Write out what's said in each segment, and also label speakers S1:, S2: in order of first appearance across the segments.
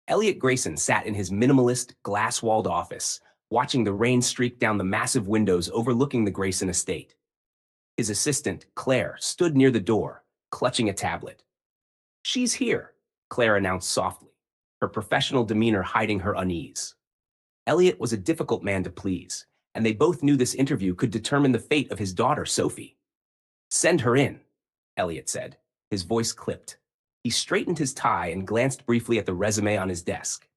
S1: Elliot Grayson sat in his minimalist, glass-walled office, watching the rain streak down the massive windows overlooking the Grayson estate. His assistant, Claire, stood near the door, clutching a tablet. "She's here," Claire announced softly, her professional demeanor hiding her unease. Elliot was a difficult man to please, and they both knew this interview could determine the fate of his daughter, Sophie. "Send her in," Elliot said. His voice clipped. He straightened his tie and glanced briefly at the resume on his desk.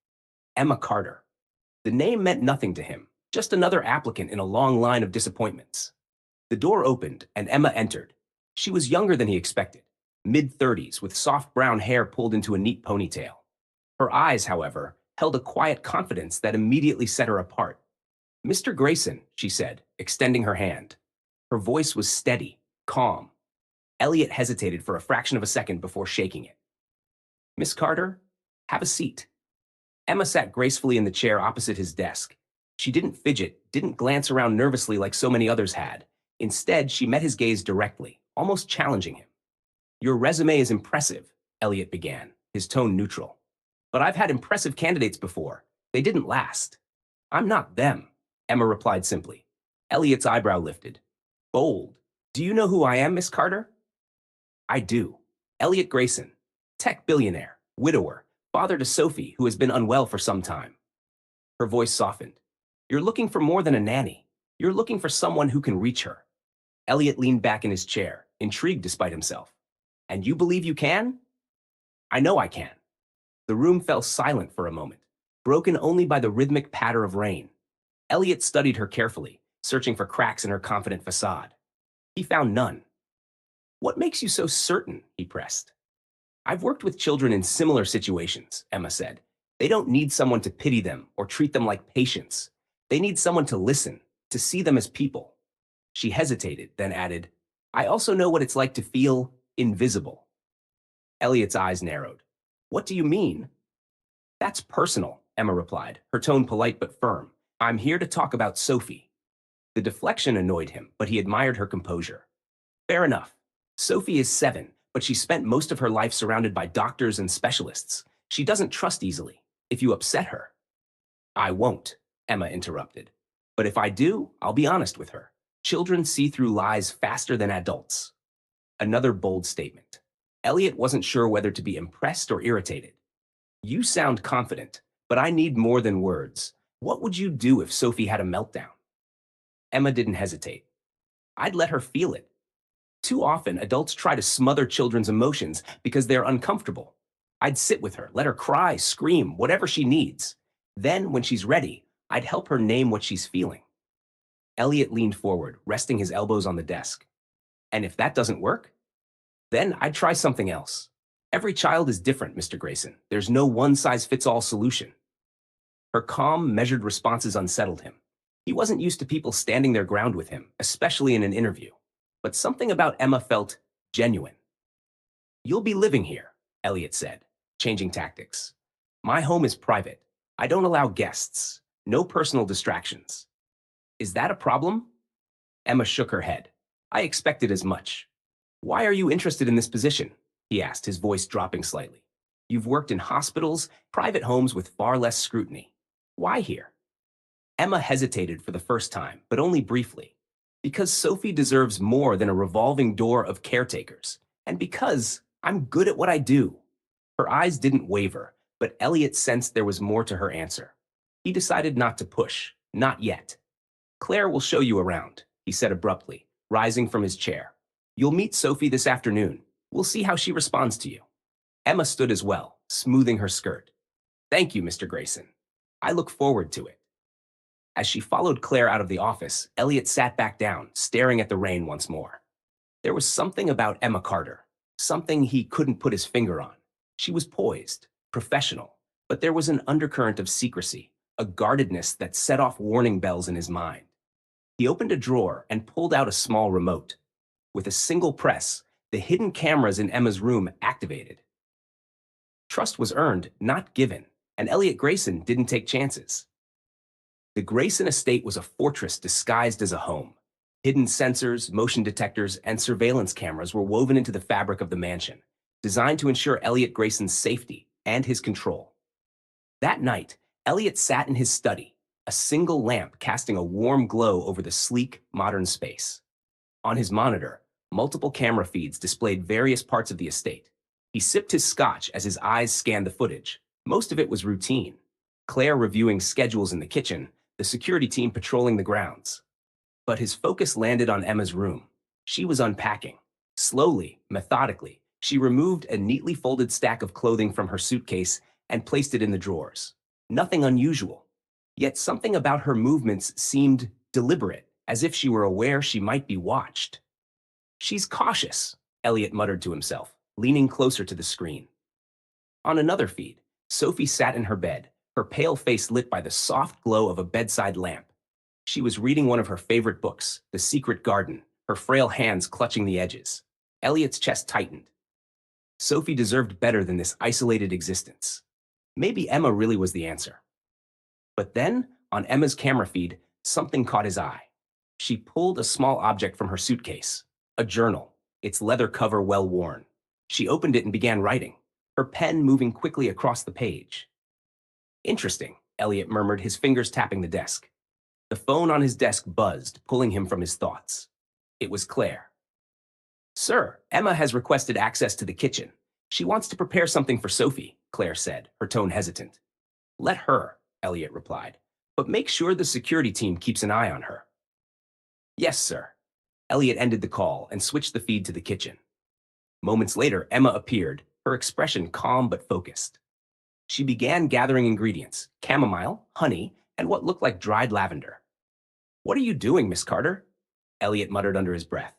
S1: Emma Carter. The name meant nothing to him, just another applicant in a long line of disappointments. The door opened, and Emma entered. She was younger than he expected, mid-30s, with soft brown hair pulled into a neat ponytail. Her eyes, however, held a quiet confidence that immediately set her apart. "Mr. Grayson," she said, extending her hand. Her voice was steady, calm. Elliot hesitated for a fraction of a second before shaking it. "Miss Carter, have a seat." Emma sat gracefully in the chair opposite his desk. She didn't fidget, didn't glance around nervously like so many others had. Instead, she met his gaze directly, almost challenging him. "Your resume is impressive," Elliot began, his tone neutral. "But I've had impressive candidates before. They didn't last." "I'm not them," Emma replied simply. Elliot's eyebrow lifted. "Bold. Do you know who I am, Miss Carter?" "I do. Elliot Grayson, tech billionaire, widower, father to Sophie, who has been unwell for some time." Her voice softened. "You're looking for more than a nanny. You're looking for someone who can reach her." Elliot leaned back in his chair, intrigued despite himself. "And you believe you can?" "I know I can." The room fell silent for a moment, broken only by the rhythmic patter of rain. Elliot studied her carefully, searching for cracks in her confident facade. He found none. "What makes you so certain?" he pressed. "I've worked with children in similar situations," Emma said. "They don't need someone to pity them or treat them like patients. They need someone to listen, to see them as people." She hesitated, then added, "I also know what it's like to feel invisible." Elliot's eyes narrowed. "What do you mean?" "That's personal," Emma replied, her tone polite but firm. "I'm here to talk about Sophie." The deflection annoyed him, but he admired her composure. "Fair enough. Sophie is 7, but she spent most of her life surrounded by doctors and specialists. She doesn't trust easily. If you upset her—" "I won't," Emma interrupted. "But if I do, I'll be honest with her. Children see through lies faster than adults." Another bold statement. Elliot wasn't sure whether to be impressed or irritated. "You sound confident, but I need more than words. What would you do if Sophie had a meltdown?" Emma didn't hesitate. "I'd let her feel it. Too often, adults try to smother children's emotions because they're uncomfortable. I'd sit with her, let her cry, scream, whatever she needs. Then, when she's ready, I'd help her name what she's feeling." Elliot leaned forward, resting his elbows on the desk. "And if that doesn't work, then I'd try something else. Every child is different, Mr. Grayson. There's no one-size-fits-all solution." Her calm, measured responses unsettled him. He wasn't used to people standing their ground with him, especially in an interview. But something about Emma felt genuine. "You'll be living here," Elliot said, changing tactics. "My home is private. I don't allow guests. No personal distractions." "Is that a problem?" Emma shook her head. "I expected as much." "Why are you interested in this position?" he asked, his voice dropping slightly. "You've worked in hospitals, private homes with far less scrutiny. Why here?" Emma hesitated for the first time, but only briefly. "Because Sophie deserves more than a revolving door of caretakers. And because I'm good at what I do." Her eyes didn't waver, but Elliot sensed there was more to her answer. He decided not to push, not yet. "Claire will show you around," he said abruptly, rising from his chair. "You'll meet Sophie this afternoon. We'll see how she responds to you." Emma stood as well, smoothing her skirt. "Thank you, Mr. Grayson. I look forward to it." As she followed Claire out of the office, Elliot sat back down, staring at the rain once more. There was something about Emma Carter, something he couldn't put his finger on. She was poised, professional, but there was an undercurrent of secrecy, a guardedness that set off warning bells in his mind. He opened a drawer and pulled out a small remote. With a single press, the hidden cameras in Emma's room activated. Trust was earned, not given, and Elliot Grayson didn't take chances. The Grayson estate was a fortress disguised as a home. Hidden sensors, motion detectors, and surveillance cameras were woven into the fabric of the mansion, designed to ensure Elliot Grayson's safety and his control. That night, Elliot sat in his study, a single lamp casting a warm glow over the sleek, modern space. On his monitor, multiple camera feeds displayed various parts of the estate. He sipped his scotch as his eyes scanned the footage. Most of it was routine. Claire reviewing schedules in the kitchen, the security team patrolling the grounds. But his focus landed on Emma's room. She was unpacking. Slowly, methodically, she removed a neatly folded stack of clothing from her suitcase and placed it in the drawers. Nothing unusual. Yet something about her movements seemed deliberate, as if she were aware she might be watched. She's cautious, Elliot muttered to himself, leaning closer to the screen. On another feed, Sophie sat in her bed, her pale face lit by the soft glow of a bedside lamp. She was reading one of her favorite books, The Secret Garden, her frail hands clutching the edges. Elliot's chest tightened. Sophie deserved better than this isolated existence. Maybe Emma really was the answer. But then, on Emma's camera feed, something caught his eye. She pulled a small object from her suitcase, a journal, its leather cover well worn. She opened it and began writing, her pen moving quickly across the page. Interesting, Elliot murmured, his fingers tapping the desk. The phone on his desk buzzed, pulling him from his thoughts. It was Claire. Sir, Emma has requested access to the kitchen. She wants to prepare something for Sophie, Claire said, her tone hesitant. Let her, Elliot replied, but make sure the security team keeps an eye on her. Yes, sir. Elliot ended the call and switched the feed to the kitchen. Moments later, Emma appeared, her expression calm but focused. She began gathering ingredients, chamomile, honey, and what looked like dried lavender. What are you doing, Miss Carter? Elliot muttered under his breath.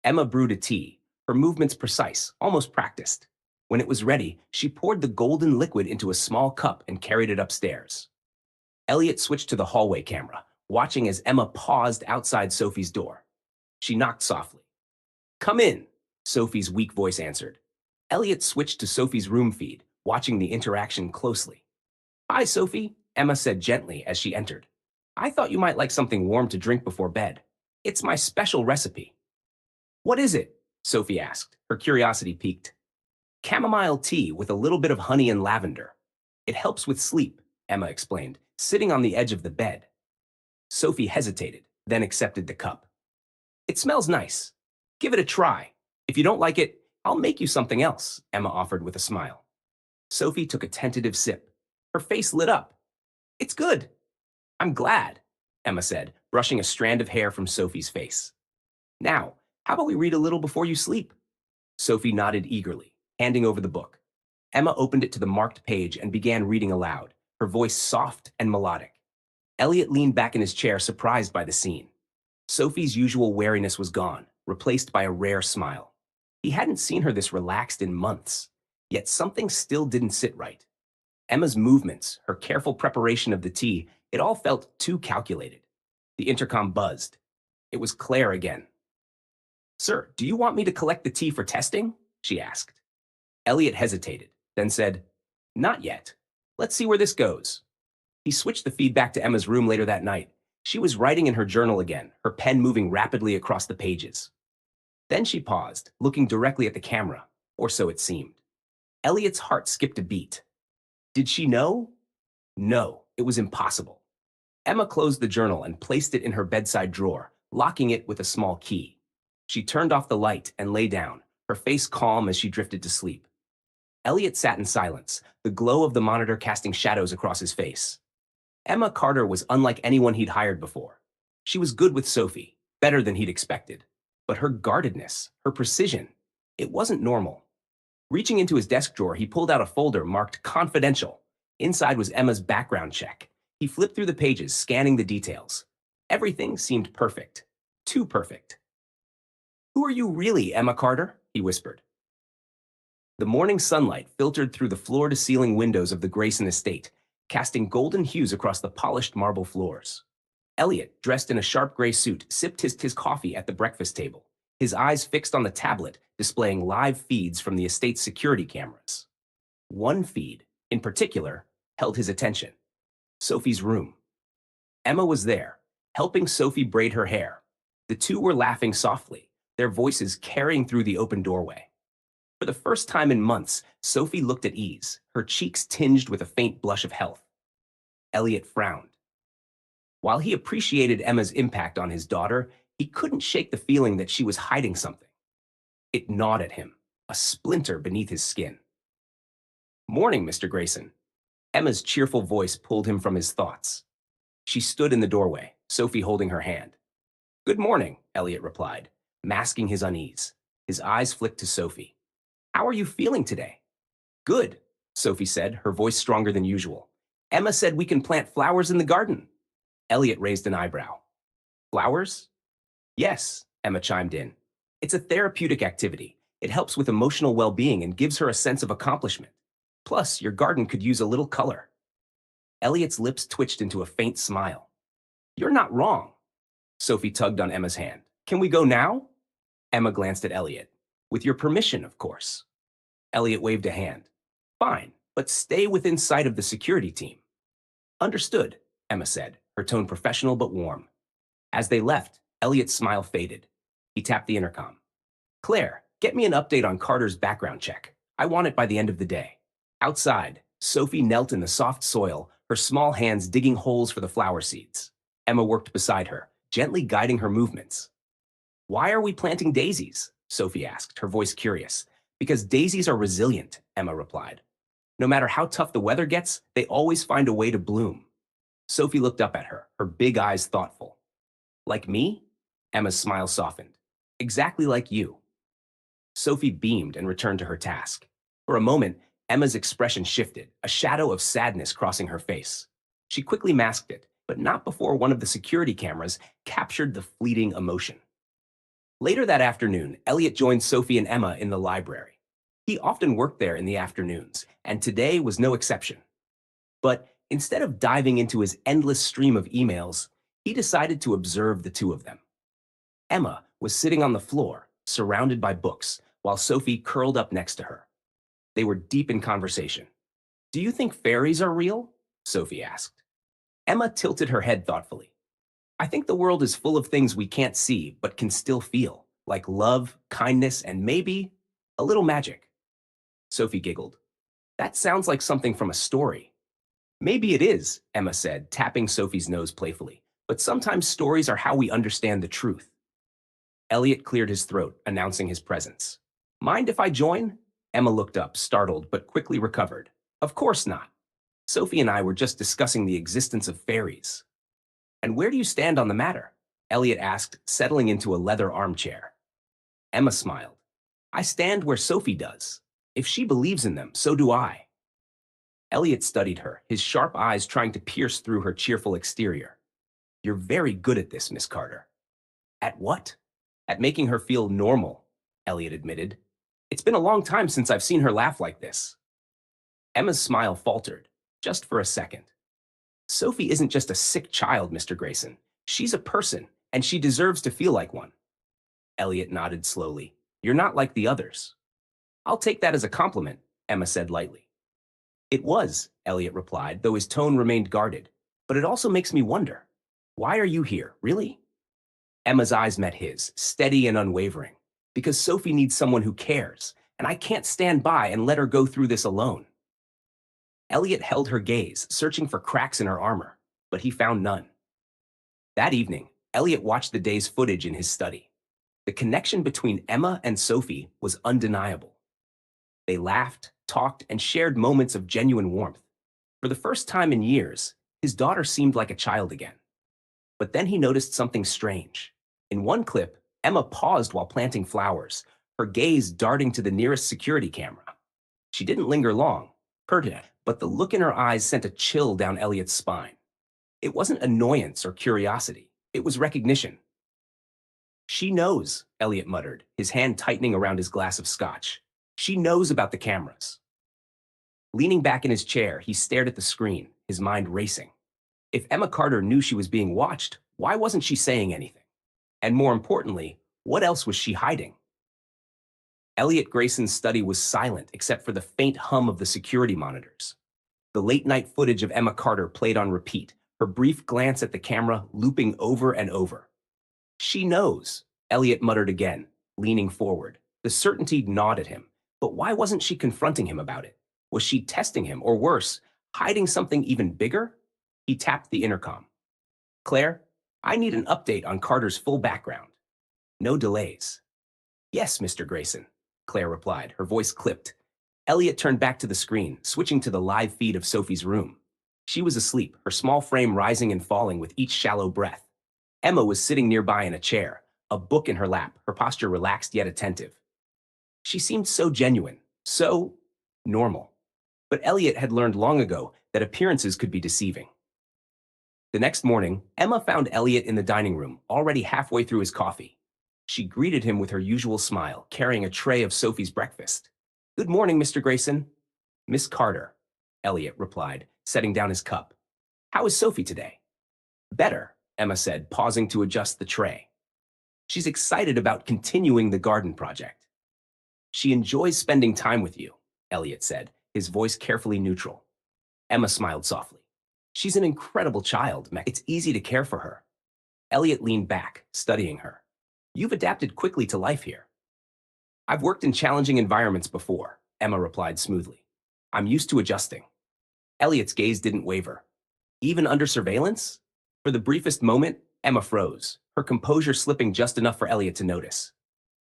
S1: Emma brewed a tea, her movements precise, almost practiced. When it was ready, she poured the golden liquid into a small cup and carried it upstairs. Elliot switched to the hallway camera, watching as Emma paused outside Sophie's door. She knocked softly. Come in, Sophie's weak voice answered. Elliot switched to Sophie's room feed, watching the interaction closely. Hi, Sophie, Emma said gently as she entered. I thought you might like something warm to drink before bed. It's my special recipe. What is it? Sophie asked, her curiosity piqued. Chamomile tea with a little bit of honey and lavender. It helps with sleep, Emma explained, sitting on the edge of the bed. Sophie hesitated, then accepted the cup. It smells nice. Give it a try. If you don't like it, I'll make you something else, Emma offered with a smile. Sophie took a tentative sip. Her face lit up. It's good. I'm glad, Emma said, brushing a strand of hair from Sophie's face. Now, how about we read a little before you sleep? Sophie nodded eagerly, handing over the book. Emma opened it to the marked page and began reading aloud, her voice soft and melodic. Elliot leaned back in his chair, surprised by the scene. Sophie's usual wariness was gone, replaced by a rare smile. He hadn't seen her this relaxed in months, yet something still didn't sit right. Emma's movements, her careful preparation of the tea, it all felt too calculated. The intercom buzzed. It was Claire again. Sir, do you want me to collect the tea for testing? She asked. Elliot hesitated, then said, Not yet. Let's see where this goes. He switched the feed back to Emma's room later that night. She was writing in her journal again, her pen moving rapidly across the pages. Then she paused, looking directly at the camera, or so it seemed. Elliot's heart skipped a beat. Did she know? No, it was impossible. Emma closed the journal and placed it in her bedside drawer, locking it with a small key. She turned off the light and lay down, her face calm as she drifted to sleep. Elliot sat in silence, the glow of the monitor casting shadows across his face. Emma Carter was unlike anyone he'd hired before. She was good with Sophie, better than he'd expected. But her guardedness, her precision, it wasn't normal. Reaching into his desk drawer, he pulled out a folder marked Confidential. Inside was Emma's background check. He flipped through the pages, scanning the details. Everything seemed perfect. Too perfect. Who are you really, Emma Carter? He whispered. The morning sunlight filtered through the floor-to-ceiling windows of the Grayson estate, casting golden hues across the polished marble floors. Elliot, dressed in a sharp gray suit, sipped his coffee at the breakfast table, his eyes fixed on the tablet displaying live feeds from the estate's security cameras. One feed, in particular, held his attention. Sophie's room. Emma was there, helping Sophie braid her hair. The two were laughing softly, their voices carrying through the open doorway. For the first time in months, Sophie looked at ease, her cheeks tinged with a faint blush of health. Elliot frowned. While he appreciated Emma's impact on his daughter, he couldn't shake the feeling that she was hiding something. It gnawed at him, a splinter beneath his skin. "Morning, Mr. Grayson." Emma's cheerful voice pulled him from his thoughts. She stood in the doorway, Sophie holding her hand. "Good morning," Elliot replied, masking his unease. His eyes flicked to Sophie. "How are you feeling today?" "Good," Sophie said, her voice stronger than usual. "Emma said we can plant flowers in the garden." Elliot raised an eyebrow. "Flowers?" "Yes," Emma chimed in. "It's a therapeutic activity. It helps with emotional well-being and gives her a sense of accomplishment. Plus, your garden could use a little color." Elliot's lips twitched into a faint smile. "You're not wrong." Sophie tugged on Emma's hand. "Can we go now?" Emma glanced at Elliot. "With your permission, of course." Elliot waved a hand. "Fine, but stay within sight of the security team." "Understood," Emma said, her tone professional but warm. As they left, Elliot's smile faded. He tapped the intercom. "Claire, get me an update on Carter's background check. I want it by the end of the day." Outside, Sophie knelt in the soft soil, her small hands digging holes for the flower seeds. Emma worked beside her, gently guiding her movements. "Why are we planting daisies?" Sophie asked, her voice curious. "Because daisies are resilient," Emma replied. "No matter how tough the weather gets, they always find a way to bloom." Sophie looked up at her, her big eyes thoughtful. "Like me?" Emma's smile softened. "Exactly like you." Sophie beamed and returned to her task. For a moment, Emma's expression shifted, a shadow of sadness crossing her face. She quickly masked it, but not before one of the security cameras captured the fleeting emotion. Later that afternoon, Elliot joined Sophie and Emma in the library. He often worked there in the afternoons, and today was no exception. But instead of diving into his endless stream of emails, he decided to observe the two of them. Emma was sitting on the floor, surrounded by books, while Sophie curled up next to her. They were deep in conversation. "Do you think fairies are real?" Sophie asked. Emma tilted her head thoughtfully. "I think the world is full of things we can't see but can still feel, like love, kindness, and maybe a little magic." Sophie giggled. "That sounds like something from a story." "Maybe it is," Emma said, tapping Sophie's nose playfully. "But sometimes stories are how we understand the truth." Elliot cleared his throat, announcing his presence. "Mind if I join?" Emma looked up, startled, but quickly recovered. "Of course not. Sophie and I were just discussing the existence of fairies." "And where do you stand on the matter?" Elliot asked, settling into a leather armchair. Emma smiled. "I stand where Sophie does. If she believes in them, so do I." Elliot studied her, his sharp eyes trying to pierce through her cheerful exterior. "You're very good at this, Miss Carter." "At what?" "At making her feel normal," Elliot admitted. "It's been a long time since I've seen her laugh like this." Emma's smile faltered, just for a second. "Sophie isn't just a sick child, Mr. Grayson. She's a person, and she deserves to feel like one." Elliot nodded slowly. "You're not like the others." "I'll take that as a compliment," Emma said lightly. "It was," Elliot replied, though his tone remained guarded. "But it also makes me wonder. Why are you here, really?" Emma's eyes met his, steady and unwavering. "Because Sophie needs someone who cares, and I can't stand by and let her go through this alone." Elliot held her gaze, searching for cracks in her armor, but he found none. That evening, Elliot watched the day's footage in his study. The connection between Emma and Sophie was undeniable. They laughed, talked, and shared moments of genuine warmth. For the first time in years, his daughter seemed like a child again. But then he noticed something strange. In one clip, Emma paused while planting flowers, her gaze darting to the nearest security camera. She didn't linger long, pertinent, but the look in her eyes sent a chill down Elliot's spine. It wasn't annoyance or curiosity. It was recognition. "She knows," Elliot muttered, his hand tightening around his glass of scotch. "She knows about the cameras." Leaning back in his chair, he stared at the screen, his mind racing. If Emma Carter knew she was being watched, why wasn't she saying anything? And more importantly, what else was she hiding? Elliot Grayson's study was silent except for the faint hum of the security monitors. The late-night footage of Emma Carter played on repeat, her brief glance at the camera looping over and over. "She knows," Elliot muttered again, leaning forward. The certainty gnawed at him, But why wasn't she confronting him about it? Was she testing him, or worse, hiding something even bigger? He tapped the intercom. Claire, I need an update on Carter's full background. No delays. Yes, Mr. Grayson, Claire replied, her voice clipped. Elliot turned back to the screen, switching to the live feed of Sophie's room. She was asleep, her small frame rising and falling with each shallow breath. Emma was sitting nearby in a chair, a book in her lap, her posture relaxed yet attentive. She seemed so genuine, so normal. But Elliot had learned long ago that appearances could be deceiving. The next morning, Emma found Elliot in the dining room, already halfway through his coffee. She greeted him with her usual smile, carrying a tray of Sophie's breakfast. Good morning, Mr. Grayson. Miss Carter, Elliot replied, setting down his cup. How is Sophie today? Better, Emma said, pausing to adjust the tray. She's excited about continuing the garden project. She enjoys spending time with you, Elliot said, his voice carefully neutral. Emma smiled softly. She's an incredible child, Mac. It's easy to care for her. Elliot leaned back, studying her. You've adapted quickly to life here. I've worked in challenging environments before, Emma replied smoothly. I'm used to adjusting. Elliot's gaze didn't waver. Even under surveillance? For the briefest moment, Emma froze, her composure slipping just enough for Elliot to notice.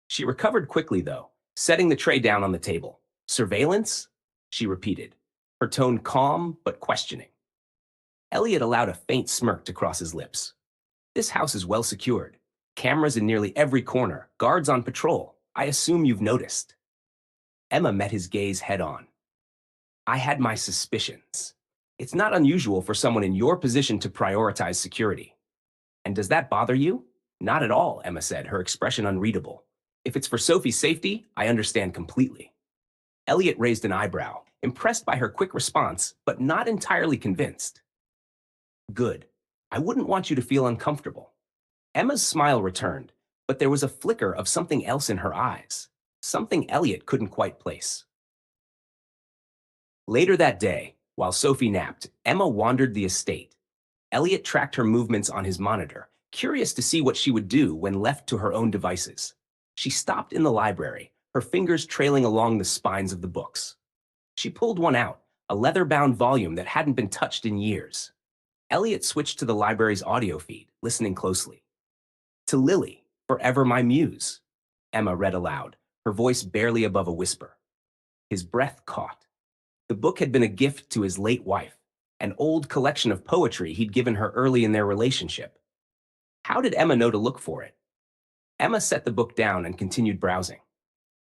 S1: She recovered quickly, though, setting the tray down on the table. Surveillance? She repeated, her tone calm but questioning. Elliot allowed a faint smirk to cross his lips. This house is well secured. Cameras in nearly every corner, guards on patrol. I assume you've noticed. Emma met his gaze head on. I had my suspicions. It's not unusual for someone in your position to prioritize security. And does that bother you? Not at all, Emma said, her expression unreadable. If it's for Sophie's safety, I understand completely. Elliot raised an eyebrow, impressed by her quick response, but not entirely convinced. Good. I wouldn't want you to feel uncomfortable. Emma's smile returned, but there was a flicker of something else in her eyes, something Elliot couldn't quite place. Later that day, while Sophie napped, Emma wandered the estate. Elliot tracked her movements on his monitor, curious to see what she would do when left to her own devices. She stopped in the library, her fingers trailing along the spines of the books. She pulled one out, a leather-bound volume that hadn't been touched in years. Elliot switched to the library's audio feed, listening closely. To Lily, forever my muse, Emma read aloud, her voice barely above a whisper. His breath caught. The book had been a gift to his late wife, an old collection of poetry he'd given her early in their relationship. How did Emma know to look for it? Emma set the book down and continued browsing.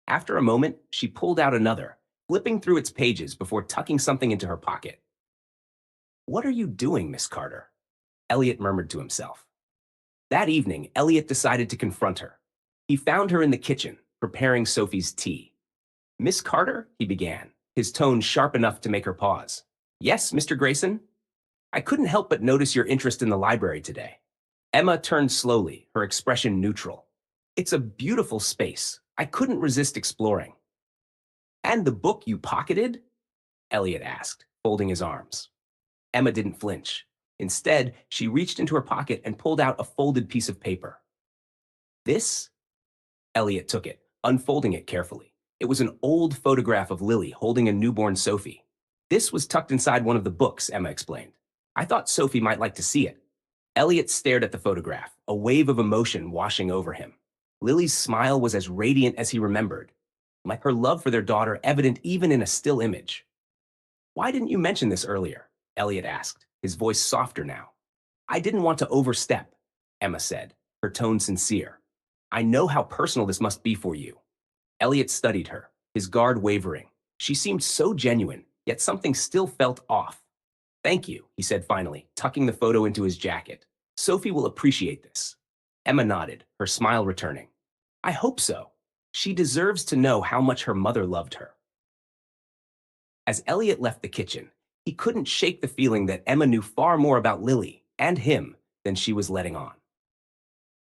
S1: After a moment, she pulled out another, flipping through its pages before tucking something into her pocket. What are you doing, Miss Carter? Elliot murmured to himself. That evening, Elliot decided to confront her. He found her in the kitchen, preparing Sophie's tea. Miss Carter, he began, his tone sharp enough to make her pause. Yes, Mr. Grayson? I couldn't help but notice your interest in the library today. Emma turned slowly, her expression neutral. It's a beautiful space. I couldn't resist exploring. And the book you pocketed? Elliot asked, folding his arms. Emma didn't flinch. Instead, she reached into her pocket and pulled out a folded piece of paper. This? Elliot took it, unfolding it carefully. It was an old photograph of Lily holding a newborn Sophie. This was tucked inside one of the books, Emma explained. I thought Sophie might like to see it. Elliot stared at the photograph, a wave of emotion washing over him. Lily's smile was as radiant as he remembered, like her love for their daughter evident even in a still image. Why didn't you mention this earlier? Elliot asked, his voice softer now. I didn't want to overstep, Emma said, her tone sincere. I know how personal this must be for you. Elliot studied her, his guard wavering. She seemed so genuine, yet something still felt off. Thank you, he said finally, tucking the photo into his jacket. Sophie will appreciate this. Emma nodded, her smile returning. I hope so. She deserves to know how much her mother loved her. As Elliot left the kitchen, he couldn't shake the feeling that Emma knew far more about Lily and him than she was letting on.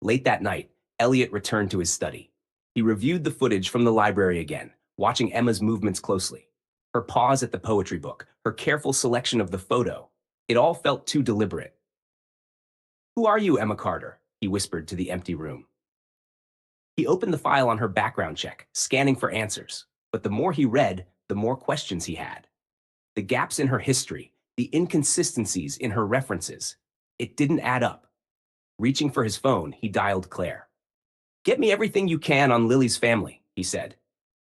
S1: Late that night, Elliot returned to his study. He reviewed the footage from the library again, watching Emma's movements closely. Her pause at the poetry book, her careful selection of the photo, it all felt too deliberate. Who are you, Emma Carter? He whispered to the empty room. He opened the file on her background check, scanning for answers. But the more he read, the more questions he had. The gaps in her history, the inconsistencies in her references. It didn't add up. Reaching for his phone, he dialed Claire. "Get me everything you can on Lily's family," he said.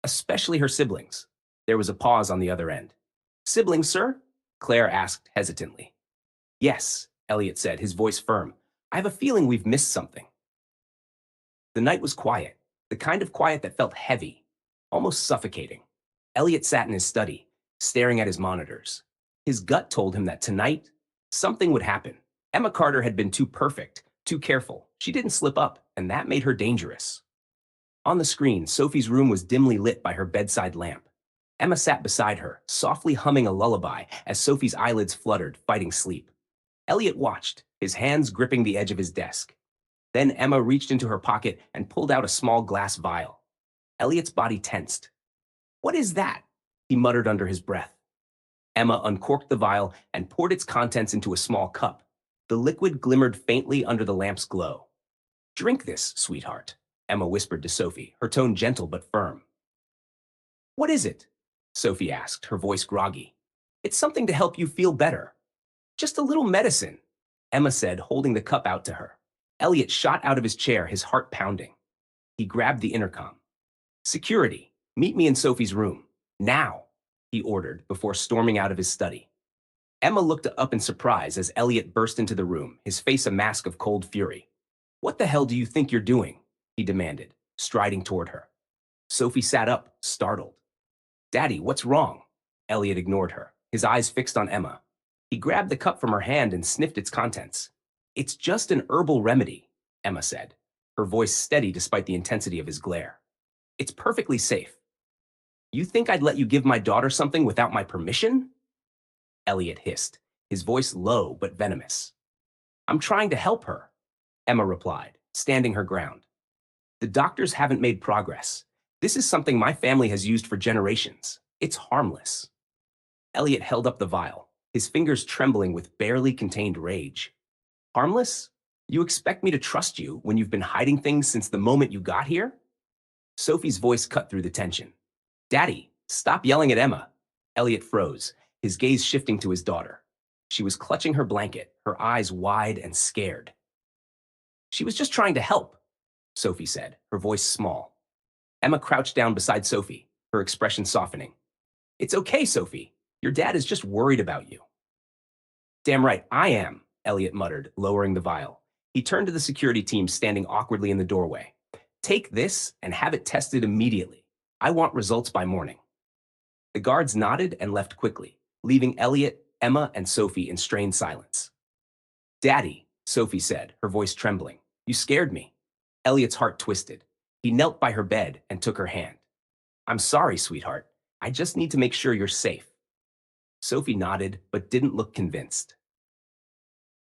S1: "Especially her siblings." There was a pause on the other end. "Siblings, sir?" Claire asked hesitantly. "Yes," Elliot said, his voice firm. "I have a feeling we've missed something." The night was quiet, the kind of quiet that felt heavy, almost suffocating. Elliot sat in his study, staring at his monitors. His gut told him that tonight, something would happen. Emma Carter had been too perfect, too careful. She didn't slip up, and that made her dangerous. On the screen, Sophie's room was dimly lit by her bedside lamp. Emma sat beside her, softly humming a lullaby as Sophie's eyelids fluttered, fighting sleep. Elliot watched, his hands gripping the edge of his desk. Then Emma reached into her pocket and pulled out a small glass vial. Elliot's body tensed. "What is that?" he muttered under his breath. Emma uncorked the vial and poured its contents into a small cup. The liquid glimmered faintly under the lamp's glow. "Drink this, sweetheart," Emma whispered to Sophie, her tone gentle but firm. "What is it?" Sophie asked, her voice groggy. "It's something to help you feel better." "Just a little medicine," Emma said, holding the cup out to her. Elliot shot out of his chair, his heart pounding. He grabbed the intercom. "Security, meet me in Sophie's room. Now," he ordered before storming out of his study. Emma looked up in surprise as Elliot burst into the room, his face a mask of cold fury. "What the hell do you think you're doing?" he demanded, striding toward her. Sophie sat up, startled. "Daddy, what's wrong?" Elliot ignored her, his eyes fixed on Emma. He grabbed the cup from her hand and sniffed its contents. "It's just an herbal remedy," Emma said, her voice steady despite the intensity of his glare. "It's perfectly safe." "You think I'd let you give my daughter something without my permission?" Elliot hissed, his voice low but venomous. "I'm trying to help her," Emma replied, standing her ground. "The doctors haven't made progress. This is something my family has used for generations. It's harmless." Elliot held up the vial, his fingers trembling with barely contained rage. "Harmless? You expect me to trust you when you've been hiding things since the moment you got here?" Sophie's voice cut through the tension. "Daddy, stop yelling at Emma." Elliot froze, his gaze shifting to his daughter. She was clutching her blanket, her eyes wide and scared. "She was just trying to help," Sophie said, her voice small. Emma crouched down beside Sophie, her expression softening. "It's okay, Sophie. Your dad is just worried about you." "Damn right, I am," Elliot muttered, lowering the vial. He turned to the security team standing awkwardly in the doorway. "Take this and have it tested immediately. I want results by morning." The guards nodded and left quickly, leaving Elliot, Emma, and Sophie in strained silence. "Daddy," Sophie said, her voice trembling, "you scared me." Elliot's heart twisted. He knelt by her bed and took her hand. "I'm sorry, sweetheart. I just need to make sure you're safe." Sophie nodded, but didn't look convinced.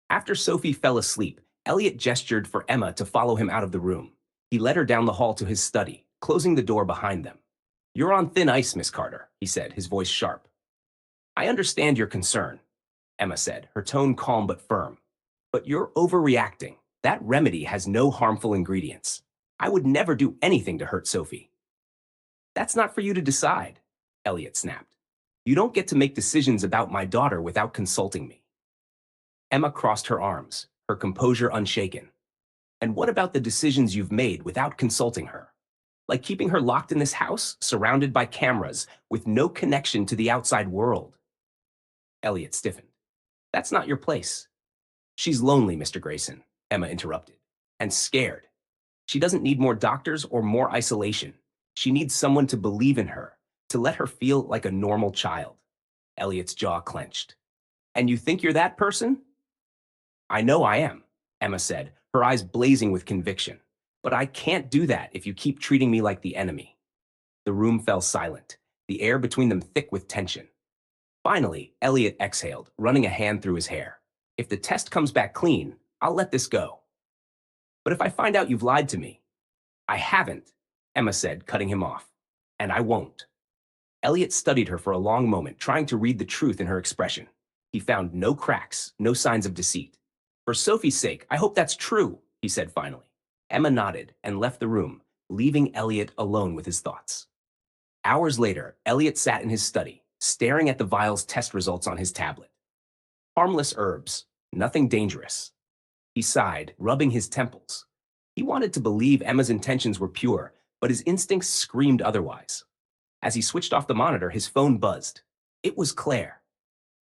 S1: After Sophie fell asleep, Elliot gestured for Emma to follow him out of the room. He led her down the hall to his study, closing the door behind them. "You're on thin ice, Miss Carter," he said, his voice sharp. "I understand your concern," Emma said, her tone calm but firm. "But you're overreacting. That remedy has no harmful ingredients. I would never do anything to hurt Sophie." "That's not for you to decide," Elliot snapped. "You don't get to make decisions about my daughter without consulting me." Emma crossed her arms, her composure unshaken. "And what about the decisions you've made without consulting her? Like keeping her locked in this house, surrounded by cameras, with no connection to the outside world?" Elliot stiffened. "That's not your place." "She's lonely, Mr. Grayson," Emma interrupted, "and scared. She doesn't need more doctors or more isolation. She needs someone to believe in her, to let her feel like a normal child." Elliot's jaw clenched. "And you think you're that person?" "I know I am," Emma said, her eyes blazing with conviction. "But I can't do that if you keep treating me like the enemy." The room fell silent, the air between them thick with tension. Finally, Elliot exhaled, running a hand through his hair. "If the test comes back clean, I'll let this go. But if I find out you've lied to me—" "I haven't," Emma said, cutting him off. "And I won't." Elliot studied her for a long moment, trying to read the truth in her expression. He found no cracks, no signs of deceit. "For Sophie's sake, I hope that's true," he said finally. Emma nodded and left the room, leaving Elliot alone with his thoughts. Hours later, Elliot sat in his study, staring at the vial's test results on his tablet. Harmless herbs, nothing dangerous. He sighed, rubbing his temples. He wanted to believe Emma's intentions were pure, but his instincts screamed otherwise. As he switched off the monitor, his phone buzzed. It was Claire.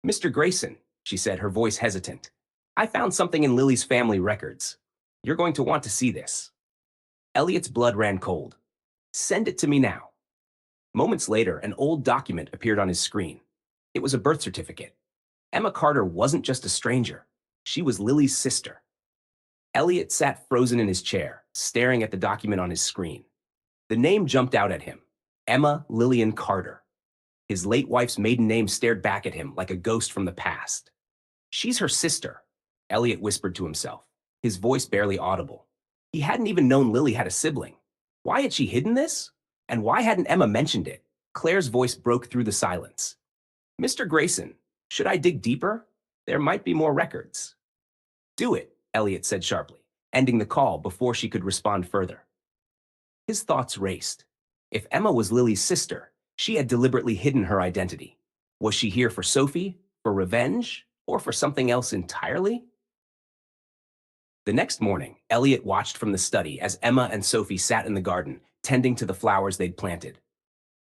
S1: "Mr. Grayson," she said, her voice hesitant. "I found something in Lily's family records. You're going to want to see this." Elliot's blood ran cold. "Send it to me now." Moments later, an old document appeared on his screen. It was a birth certificate. Emma Carter wasn't just a stranger. She was Lily's sister. Elliot sat frozen in his chair, staring at the document on his screen. The name jumped out at him. Emma Lillian Carter. His late wife's maiden name stared back at him like a ghost from the past. "She's her sister," Elliot whispered to himself, his voice barely audible. He hadn't even known Lily had a sibling. Why had she hidden this? And why hadn't Emma mentioned it? Claire's voice broke through the silence. "Mr. Grayson, should I dig deeper? There might be more records." "Do it," Elliot said sharply, ending the call before she could respond further. His thoughts raced. If Emma was Lily's sister, she had deliberately hidden her identity. Was she here for Sophie, for revenge, or for something else entirely? The next morning, Elliot watched from the study as Emma and Sophie sat in the garden, tending to the flowers they'd planted.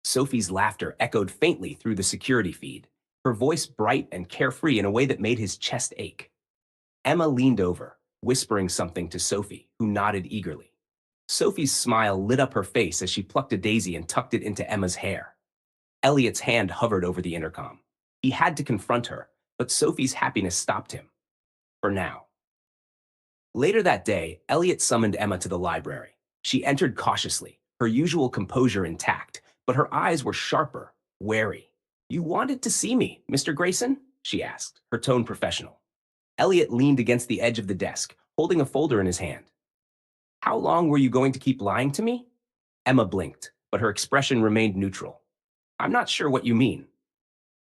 S1: Sophie's laughter echoed faintly through the security feed, her voice bright and carefree in a way that made his chest ache. Emma leaned over, whispering something to Sophie, who nodded eagerly. Sophie's smile lit up her face as she plucked a daisy and tucked it into Emma's hair. Elliot's hand hovered over the intercom. He had to confront her, but Sophie's happiness stopped him. For now. Later that day, Elliot summoned Emma to the library. She entered cautiously, her usual composure intact, but her eyes were sharper, wary. "You wanted to see me, Mr. Grayson?" she asked, her tone professional. Elliot leaned against the edge of the desk, holding a folder in his hand. "How long were you going to keep lying to me?" Emma blinked, but her expression remained neutral. "I'm not sure what you mean."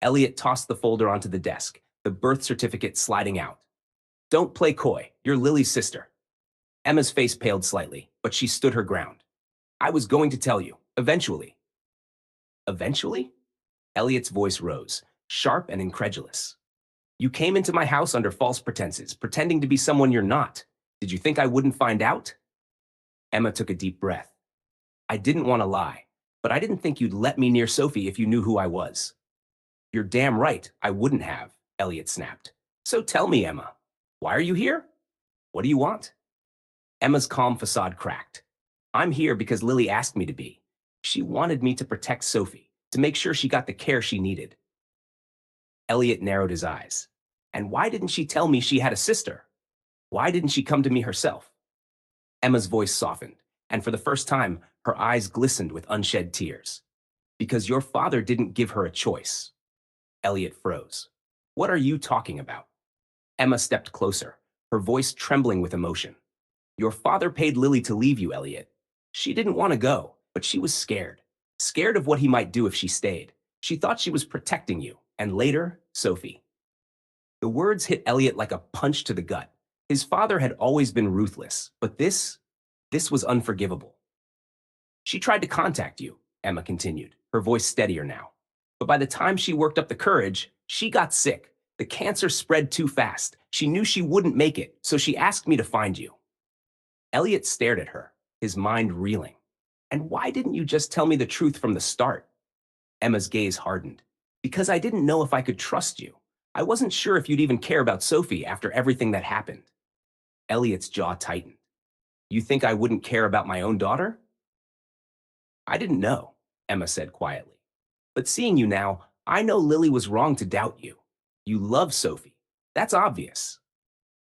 S1: Elliot tossed the folder onto the desk, the birth certificate sliding out. "Don't play coy. You're Lily's sister." Emma's face paled slightly, but she stood her ground. "I was going to tell you, eventually." "Eventually?" Elliot's voice rose, sharp and incredulous. "You came into my house under false pretenses, pretending to be someone you're not. Did you think I wouldn't find out?" Emma took a deep breath. "I didn't want to lie, but I didn't think you'd let me near Sophie if you knew who I was." "You're damn right, I wouldn't have," Elliot snapped. "So tell me, Emma, why are you here? What do you want?" Emma's calm facade cracked. "I'm here because Lily asked me to be. She wanted me to protect Sophie, to make sure she got the care she needed." Elliot narrowed his eyes. "And why didn't she tell me she had a sister? Why didn't she come to me herself?" Emma's voice softened, and for the first time, her eyes glistened with unshed tears. "Because your father didn't give her a choice." Elliot froze. "What are you talking about?" Emma stepped closer, her voice trembling with emotion. "Your father paid Lily to leave you, Elliot. She didn't want to go, but she was scared. Scared of what he might do if she stayed. She thought she was protecting you, and later, Sophie." The words hit Elliot like a punch to the gut. His father had always been ruthless, but this was unforgivable. "She tried to contact you," Emma continued, her voice steadier now. "But by the time she worked up the courage, she got sick. The cancer spread too fast. She knew she wouldn't make it, so she asked me to find you." Elliot stared at her, his mind reeling. "And why didn't you just tell me the truth from the start?" Emma's gaze hardened. "Because I didn't know if I could trust you. I wasn't sure if you'd even care about Sophie after everything that happened." Elliot's jaw tightened. "You think I wouldn't care about my own daughter?" "I didn't know," Emma said quietly. "But seeing you now, I know Lily was wrong to doubt you. You love Sophie. That's obvious."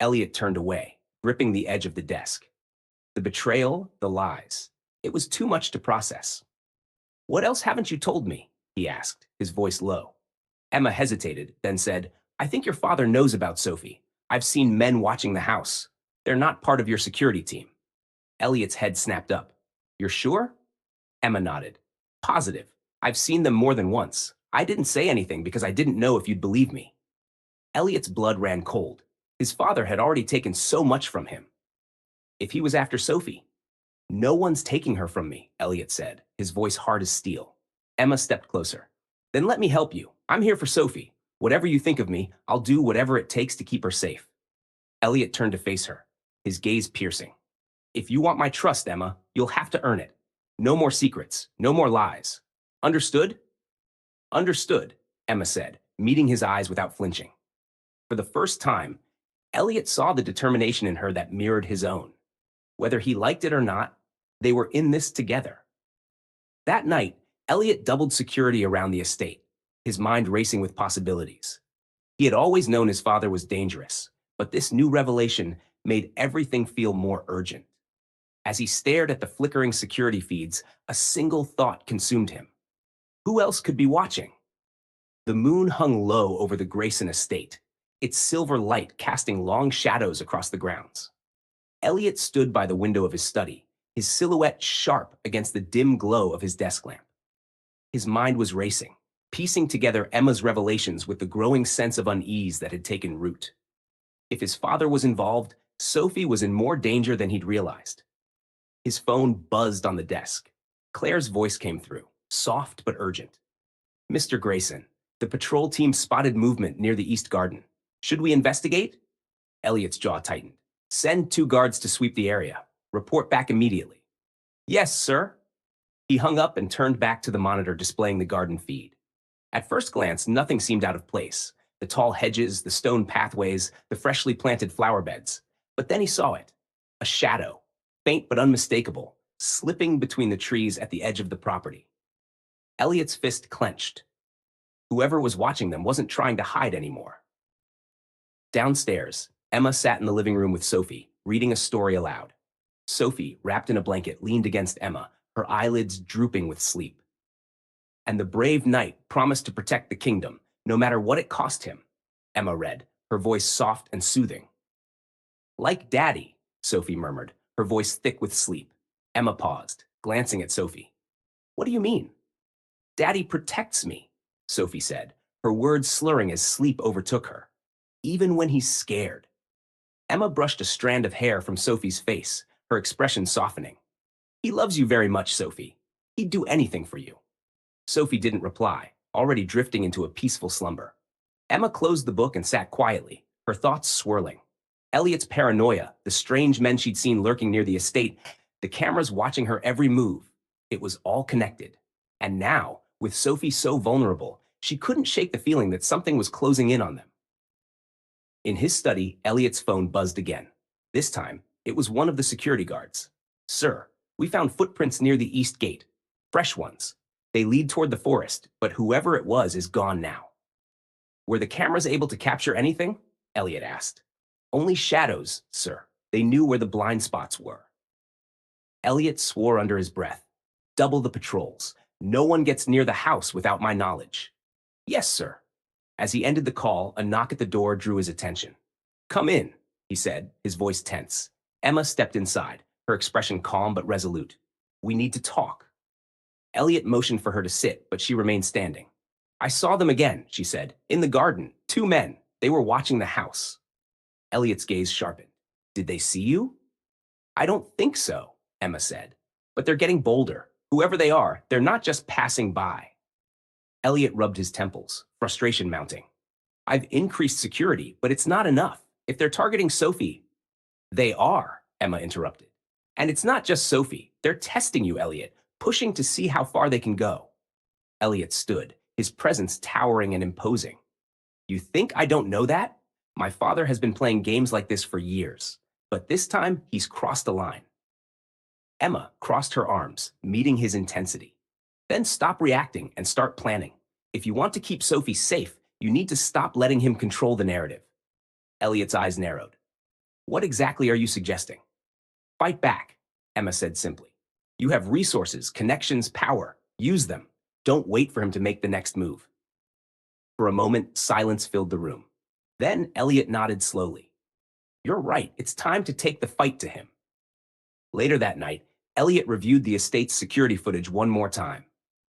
S1: Elliot turned away, gripping the edge of the desk. The betrayal, the lies. It was too much to process. "What else haven't you told me?" he asked, his voice low. Emma hesitated, then said, "I think your father knows about Sophie. I've seen men watching the house. They're not part of your security team." Elliot's head snapped up. "You're sure?" Emma nodded. "Positive. I've seen them more than once. I didn't say anything because I didn't know if you'd believe me." Elliot's blood ran cold. His father had already taken so much from him. If he was after Sophie? "No one's taking her from me," Elliot said, his voice hard as steel. Emma stepped closer. Then let me help you. I'm here for Sophie. Whatever you think of me, I'll do whatever it takes to keep her safe. Elliot turned to face her, his gaze piercing. If you want my trust, Emma, you'll have to earn it. No more secrets, no more lies. Understood? Understood, Emma said, meeting his eyes without flinching. For the first time, Elliot saw the determination in her that mirrored his own. Whether he liked it or not, they were in this together. That night, Elliot doubled security around the estate, his mind racing with possibilities. He had always known his father was dangerous, but this new revelation made everything feel more urgent. As he stared at the flickering security feeds, a single thought consumed him. Who else could be watching? The moon hung low over the Grayson estate, its silver light casting long shadows across the grounds. Elliot stood by the window of his study, his silhouette sharp against the dim glow of his desk lamp. His mind was racing, piecing together Emma's revelations with the growing sense of unease that had taken root. If his father was involved, Sophie was in more danger than he'd realized. His phone buzzed on the desk. Claire's voice came through, soft but urgent. Mr. Grayson, the patrol team spotted movement near the East Garden. Should we investigate? Elliot's jaw tightened. Send 2 guards to sweep the area. Report back immediately. Yes, sir. He hung up and turned back to the monitor displaying the garden feed. At first glance, nothing seemed out of place. The tall hedges, the stone pathways, the freshly planted flower beds. But then he saw it. A shadow, faint but unmistakable, slipping between the trees at the edge of the property. Elliot's fist clenched. Whoever was watching them wasn't trying to hide anymore. Downstairs, Emma sat in the living room with Sophie, reading a story aloud. Sophie, wrapped in a blanket, leaned against Emma, her eyelids drooping with sleep. And the brave knight promised to protect the kingdom, no matter what it cost him, Emma read, her voice soft and soothing. Like Daddy, Sophie murmured, her voice thick with sleep. Emma paused, glancing at Sophie. What do you mean? Daddy protects me, Sophie said, her words slurring as sleep overtook her. Even when he's scared. Emma brushed a strand of hair from Sophie's face, her expression softening. He loves you very much, Sophie. He'd do anything for you. Sophie didn't reply, already drifting into a peaceful slumber. Emma closed the book and sat quietly, her thoughts swirling. Elliot's paranoia, the strange men she'd seen lurking near the estate, the cameras watching her every move. It was all connected. And now, with Sophie so vulnerable, she couldn't shake the feeling that something was closing in on them. In his study, Elliot's phone buzzed again. This time, it was one of the security guards. Sir, we found footprints near the east gate. Fresh ones. They lead toward the forest, but whoever it was is gone now. Were the cameras able to capture anything? Elliot asked. Only shadows, sir. They knew where the blind spots were. Elliot swore under his breath. Double the patrols. No one gets near the house without my knowledge. Yes, sir. As he ended the call, a knock at the door drew his attention. Come in, he said, his voice tense. Emma stepped inside, her expression calm but resolute. We need to talk. Elliot motioned for her to sit, but she remained standing. I saw them again, she said, in the garden. 2 men. They were watching the house. Elliot's gaze sharpened. Did they see you? I don't think so, Emma said. But they're getting bolder. Whoever they are, they're not just passing by. Elliot rubbed his temples, frustration mounting. I've increased security, but it's not enough. If they're targeting Sophie, they are, Emma interrupted. And it's not just Sophie. They're testing you, Elliot, pushing to see how far they can go. Elliot stood, his presence towering and imposing. You think I don't know that? My father has been playing games like this for years, but this time he's crossed the line. Emma crossed her arms, meeting his intensity. Then stop reacting and start planning. If you want to keep Sophie safe, you need to stop letting him control the narrative. Elliot's eyes narrowed. What exactly are you suggesting? Fight back, Emma said simply. You have resources, connections, power. Use them. Don't wait for him to make the next move. For a moment, silence filled the room. Then Elliot nodded slowly. You're right. It's time to take the fight to him. Later that night, Elliot reviewed the estate's security footage one more time.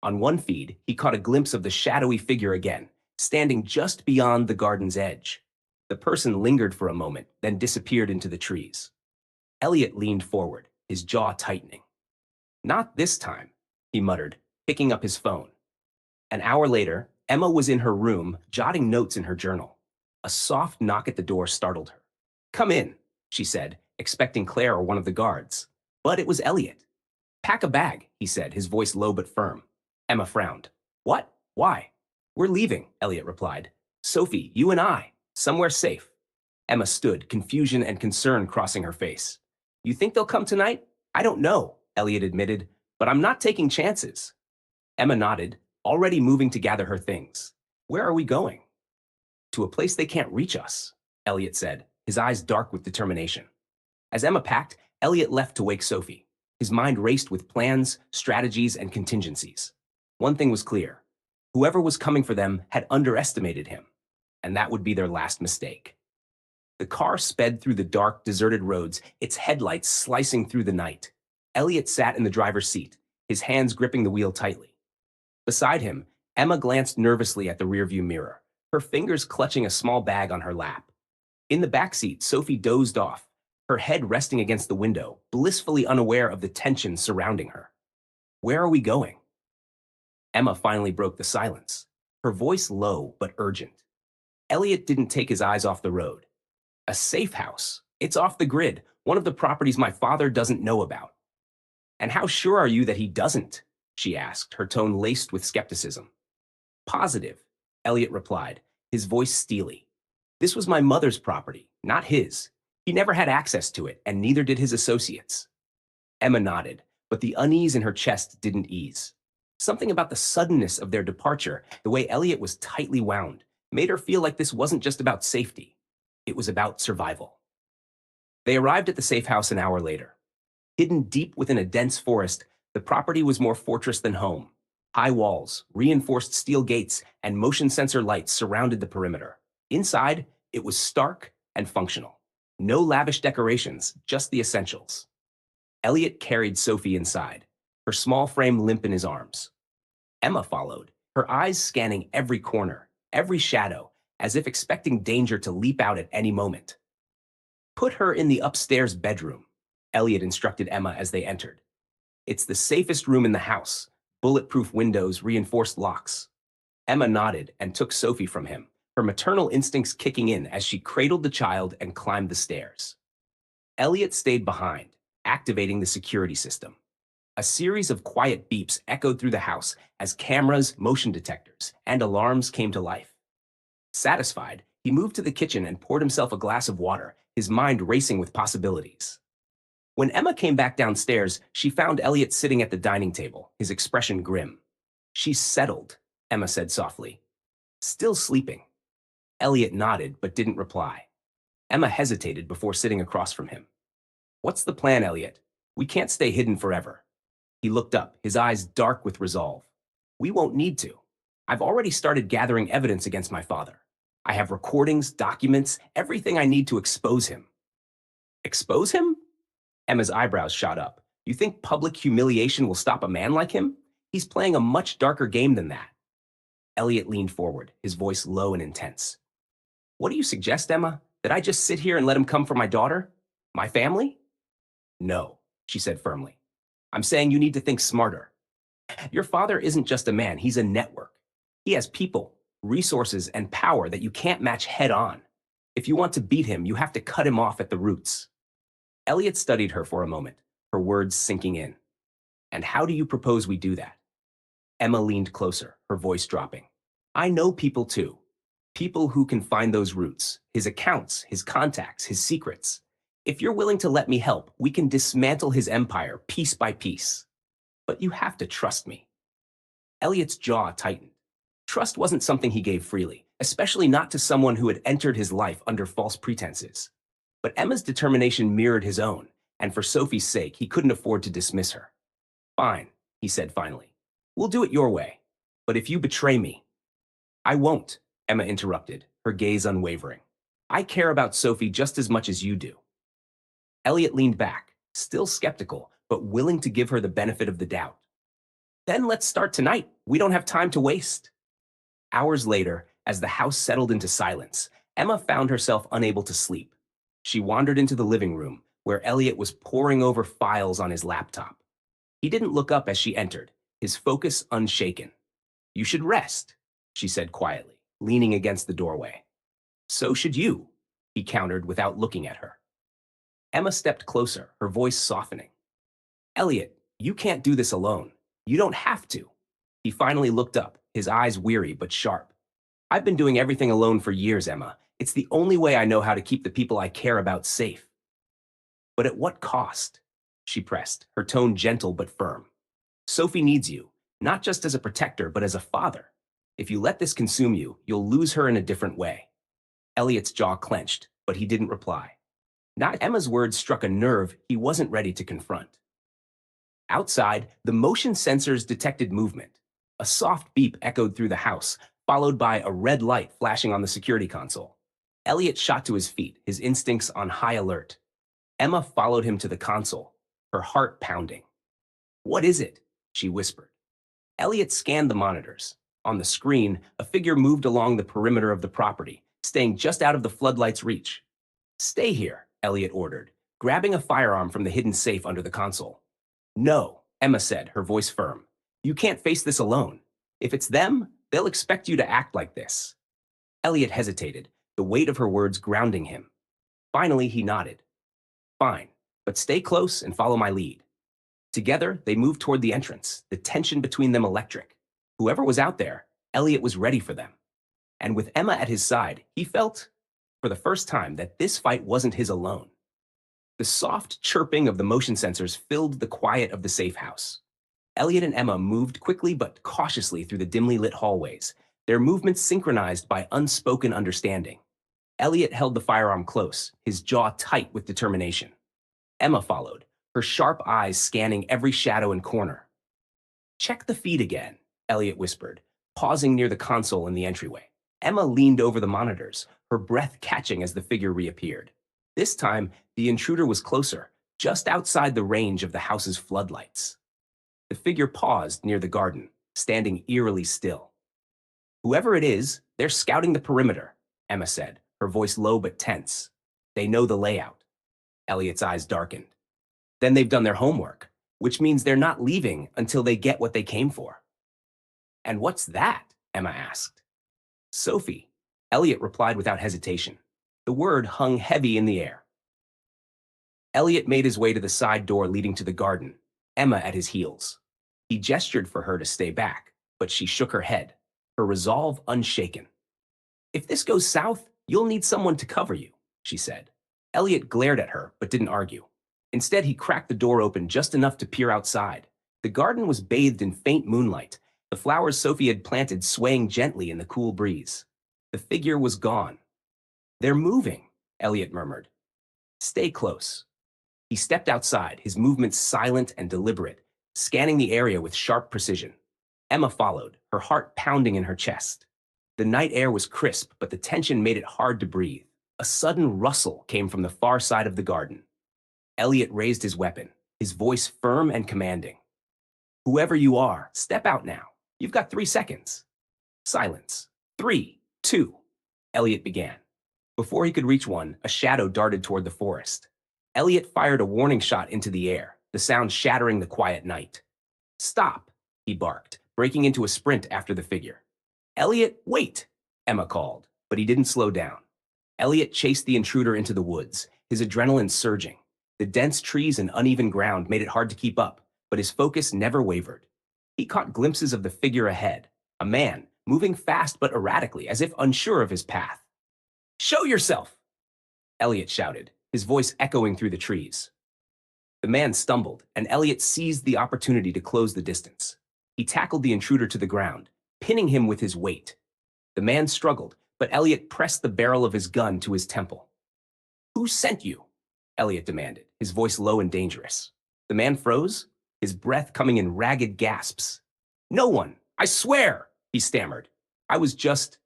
S1: On one feed, he caught a glimpse of the shadowy figure again, standing just beyond the garden's edge. The person lingered for a moment, then disappeared into the trees. Elliot leaned forward, his jaw tightening. Not this time, he muttered, picking up his phone. An hour later, Emma was in her room, jotting notes in her journal. A soft knock at the door startled her. "Come in," she said, expecting Claire or one of the guards. But it was Elliot. "Pack a bag," he said, his voice low but firm. Emma frowned. "What? Why?" "We're leaving," Elliot replied. "Sophie, you and I. Somewhere safe." Emma stood, confusion and concern crossing her face. "You think they'll come tonight?" "I don't know," Elliot admitted, "but I'm not taking chances." Emma nodded, already moving to gather her things. "Where are we going?" "To a place they can't reach us," Elliot said, his eyes dark with determination. As Emma packed, Elliot left to wake Sophie. His mind raced with plans, strategies, and contingencies. One thing was clear. Whoever was coming for them had underestimated him, and that would be their last mistake. The car sped through the dark, deserted roads, its headlights slicing through the night. Elliot sat in the driver's seat, his hands gripping the wheel tightly. Beside him, Emma glanced nervously at the rearview mirror, her fingers clutching a small bag on her lap. In the back seat, Sophie dozed off, her head resting against the window, blissfully unaware of the tension surrounding her. "Where are we going?" Emma finally broke the silence, her voice low but urgent. Elliot didn't take his eyes off the road. "A safe house. It's off the grid, one of the properties my father doesn't know about." "And how sure are you that he doesn't?" she asked, her tone laced with skepticism. "Positive," Elliot replied, his voice steely. "This was my mother's property, not his. He never had access to it, and neither did his associates." Emma nodded, but the unease in her chest didn't ease. Something about the suddenness of their departure, the way Elliot was tightly wound, made her feel like this wasn't just about safety. It was about survival. They arrived at the safe house an hour later. Hidden deep within a dense forest, the property was more fortress than home. High walls, reinforced steel gates, and motion sensor lights surrounded the perimeter. Inside, it was stark and functional. No lavish decorations, just the essentials. Elliot carried Sophie inside, her small frame limp in his arms. Emma followed, her eyes scanning every corner, every shadow, as if expecting danger to leap out at any moment. "Put her in the upstairs bedroom," Elliot instructed Emma as they entered. "It's the safest room in the house. Bulletproof windows, reinforced locks." Emma nodded and took Sophie from him, her maternal instincts kicking in as she cradled the child and climbed the stairs. Elliot stayed behind, activating the security system. A series of quiet beeps echoed through the house as cameras, motion detectors, and alarms came to life. Satisfied, he moved to the kitchen and poured himself a glass of water, his mind racing with possibilities. When Emma came back downstairs, she found Elliot sitting at the dining table, his expression grim. "She's settled," Emma said softly. "Still sleeping." Elliot nodded but didn't reply. Emma hesitated before sitting across from him. "What's the plan, Elliot? We can't stay hidden forever." He looked up, his eyes dark with resolve. "We won't need to. I've already started gathering evidence against my father. I have recordings, documents, everything I need to expose him." "Expose him?" Emma's eyebrows shot up. "You think public humiliation will stop a man like him? He's playing a much darker game than that." Elliot leaned forward, his voice low and intense. "What do you suggest, Emma? That I just sit here and let him come for my daughter? My family?" "No," she said firmly. "I'm saying you need to think smarter. Your father isn't just a man, he's a network. He has people, resources, and power that you can't match head on. If you want to beat him, you have to cut him off at the roots." Elliot studied her for a moment, her words sinking in. "And how do you propose we do that?" Emma leaned closer, her voice dropping. "I know people too. People who can find those roots, his accounts, his contacts, his secrets. If you're willing to let me help, we can dismantle his empire piece by piece. But you have to trust me." Elliot's jaw tightened. Trust wasn't something he gave freely, especially not to someone who had entered his life under false pretenses. But Emma's determination mirrored his own, and for Sophie's sake, he couldn't afford to dismiss her. "Fine," he said finally. "We'll do it your way. But if you betray me—" "I won't," Emma interrupted, her gaze unwavering. "I care about Sophie just as much as you do." Elliot leaned back, still skeptical, but willing to give her the benefit of the doubt. "Then let's start tonight. We don't have time to waste." Hours later, as the house settled into silence, Emma found herself unable to sleep. She wandered into the living room, where Elliot was poring over files on his laptop. He didn't look up as she entered, his focus unshaken. You should rest, she said quietly, leaning against the doorway. So should you, he countered without looking at her. Emma stepped closer, her voice softening. Elliot, you can't do this alone. You don't have to. He finally looked up, his eyes weary but sharp. I've been doing everything alone for years, Emma. It's the only way I know how to keep the people I care about safe. But at what cost? She pressed, her tone gentle but firm. Sophie needs you, not just as a protector, but as a father. If you let this consume you, you'll lose her in a different way. Elliot's jaw clenched, but he didn't reply. Not Emma's words struck a nerve he wasn't ready to confront. Outside, the motion sensors detected movement. A soft beep echoed through the house, followed by a red light flashing on the security console. Elliot shot to his feet, his instincts on high alert. Emma followed him to the console, her heart pounding. What is it? She whispered. Elliot scanned the monitors. On the screen, a figure moved along the perimeter of the property, staying just out of the floodlight's reach. Stay here, Elliot ordered, grabbing a firearm from the hidden safe under the console. No, Emma said, her voice firm. You can't face this alone. If it's them, they'll expect you to act like this. Elliot hesitated, the weight of her words grounding him. Finally, he nodded. Fine, but stay close and follow my lead. Together, they moved toward the entrance, the tension between them electric. Whoever was out there, Elliot was ready for them. And with Emma at his side, he felt, for the first time, that this fight wasn't his alone. The soft chirping of the motion sensors filled the quiet of the safe house. Elliot and Emma moved quickly but cautiously through the dimly lit hallways, their movements synchronized by unspoken understanding. Elliot held the firearm close, his jaw tight with determination. Emma followed, her sharp eyes scanning every shadow and corner. Check the feed again, Elliot whispered, pausing near the console in the entryway. Emma leaned over the monitors, her breath catching as the figure reappeared. This time, the intruder was closer, just outside the range of the house's floodlights. The figure paused near the garden, standing eerily still. Whoever it is, they're scouting the perimeter, Emma said, her voice low but tense. They know the layout. Elliot's eyes darkened. Then they've done their homework, which means they're not leaving until they get what they came for. And what's that? Emma asked. Sophie, Elliot replied without hesitation. The word hung heavy in the air. Elliot made his way to the side door leading to the garden, Emma at his heels. He gestured for her to stay back, but she shook her head, her resolve unshaken. If this goes south, you'll need someone to cover you, she said. Elliot glared at her, but didn't argue. Instead, he cracked the door open just enough to peer outside. The garden was bathed in faint moonlight, the flowers Sophie had planted swaying gently in the cool breeze. The figure was gone. They're moving, Elliot murmured. Stay close. He stepped outside, his movements silent and deliberate, scanning the area with sharp precision. Emma followed, her heart pounding in her chest. The night air was crisp, but the tension made it hard to breathe. A sudden rustle came from the far side of the garden. Elliot raised his weapon, his voice firm and commanding. Whoever you are, step out now. You've got 3 seconds. Silence. 3, 2. Elliot began. Before he could reach one, a shadow darted toward the forest. Elliot fired a warning shot into the air, the sound shattering the quiet night. Stop, he barked, breaking into a sprint after the figure. Elliot, wait, Emma called, but he didn't slow down. Elliot chased the intruder into the woods, his adrenaline surging. The dense trees and uneven ground made it hard to keep up, but his focus never wavered. He caught glimpses of the figure ahead, a man, moving fast but erratically, as if unsure of his path. Show yourself! Elliot shouted, his voice echoing through the trees. The man stumbled, and Elliot seized the opportunity to close the distance. He tackled the intruder to the ground, pinning him with his weight. The man struggled, but Elliot pressed the barrel of his gun to his temple. Who sent you? Elliot demanded, his voice low and dangerous. The man froze, his breath coming in ragged gasps. No one, I swear, he stammered. I was just...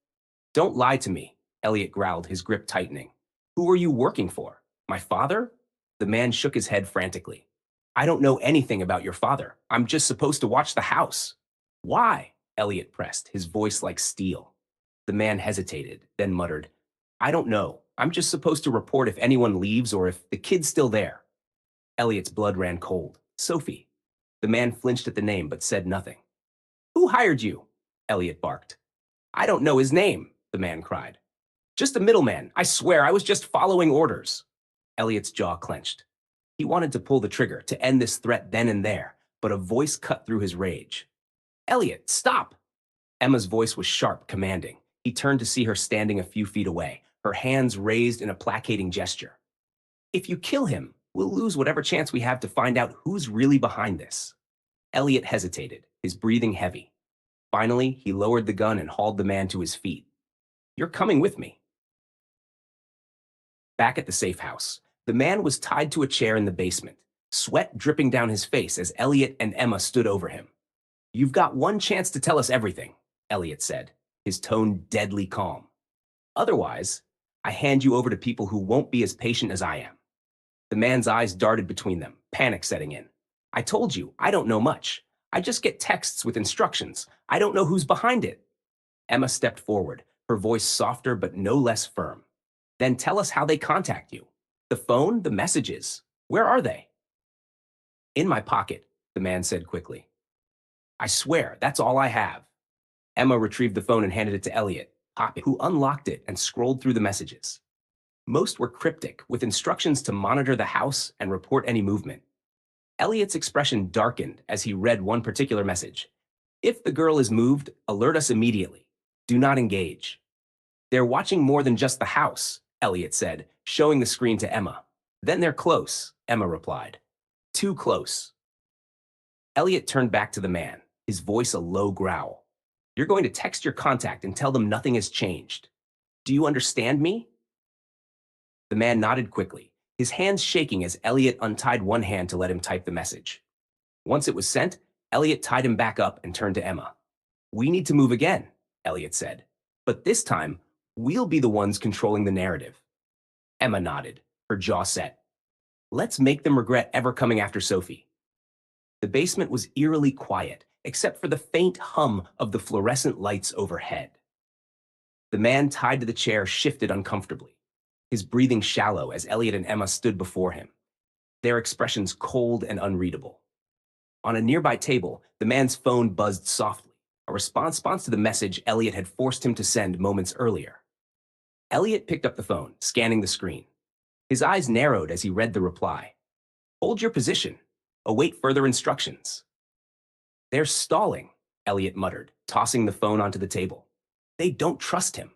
S1: Don't lie to me, Elliot growled, his grip tightening. Who are you working for? My father? The man shook his head frantically. I don't know anything about your father. I'm just supposed to watch the house. Why? Elliot pressed, his voice like steel. The man hesitated, then muttered, I don't know. I'm just supposed to report if anyone leaves or if the kid's still there. Elliot's blood ran cold. Sophie. The man flinched at the name but said nothing. Who hired you? Elliot barked. I don't know his name, the man cried. Just a middleman. I swear I was just following orders. Elliot's jaw clenched. He wanted to pull the trigger to end this threat then and there, but a voice cut through his rage. Elliot, stop! Emma's voice was sharp, commanding. He turned to see her standing a few feet away, her hands raised in a placating gesture. If you kill him, we'll lose whatever chance we have to find out who's really behind this. Elliot hesitated, his breathing heavy. Finally, he lowered the gun and hauled the man to his feet. You're coming with me. Back at the safe house, the man was tied to a chair in the basement, sweat dripping down his face as Elliot and Emma stood over him. You've got one chance to tell us everything, Elliot said, his tone deadly calm. Otherwise, I hand you over to people who won't be as patient as I am. The man's eyes darted between them, panic setting in. I told you, I don't know much. I just get texts with instructions. I don't know who's behind it. Emma stepped forward, her voice softer but no less firm. Then tell us how they contact you. The phone, the messages. Where are they? In my pocket, the man said quickly. I swear, that's all I have. Emma retrieved the phone and handed it to Elliot, who unlocked it and scrolled through the messages. Most were cryptic, with instructions to monitor the house and report any movement. Elliot's expression darkened as he read one particular message. If the girl is moved, alert us immediately. Do not engage. They're watching more than just the house, Elliot said, showing the screen to Emma. Then they're close, Emma replied. Too close. Elliot turned back to the man, his voice a low growl. You're going to text your contact and tell them nothing has changed. Do you understand me? The man nodded quickly, his hands shaking as Elliot untied one hand to let him type the message. Once it was sent, Elliot tied him back up and turned to Emma. We need to move again, Elliot said. But this time, we'll be the ones controlling the narrative. Emma nodded, her jaw set. Let's make them regret ever coming after Sophie. The basement was eerily quiet, except for the faint hum of the fluorescent lights overhead. The man tied to the chair shifted uncomfortably, his breathing shallow as Elliot and Emma stood before him, their expressions cold and unreadable. On a nearby table, the man's phone buzzed softly, a response to the message Elliot had forced him to send moments earlier. Elliot picked up the phone, scanning the screen. His eyes narrowed as he read the reply. Hold your position. Await further instructions. They're stalling, Elliot muttered, tossing the phone onto the table. They don't trust him.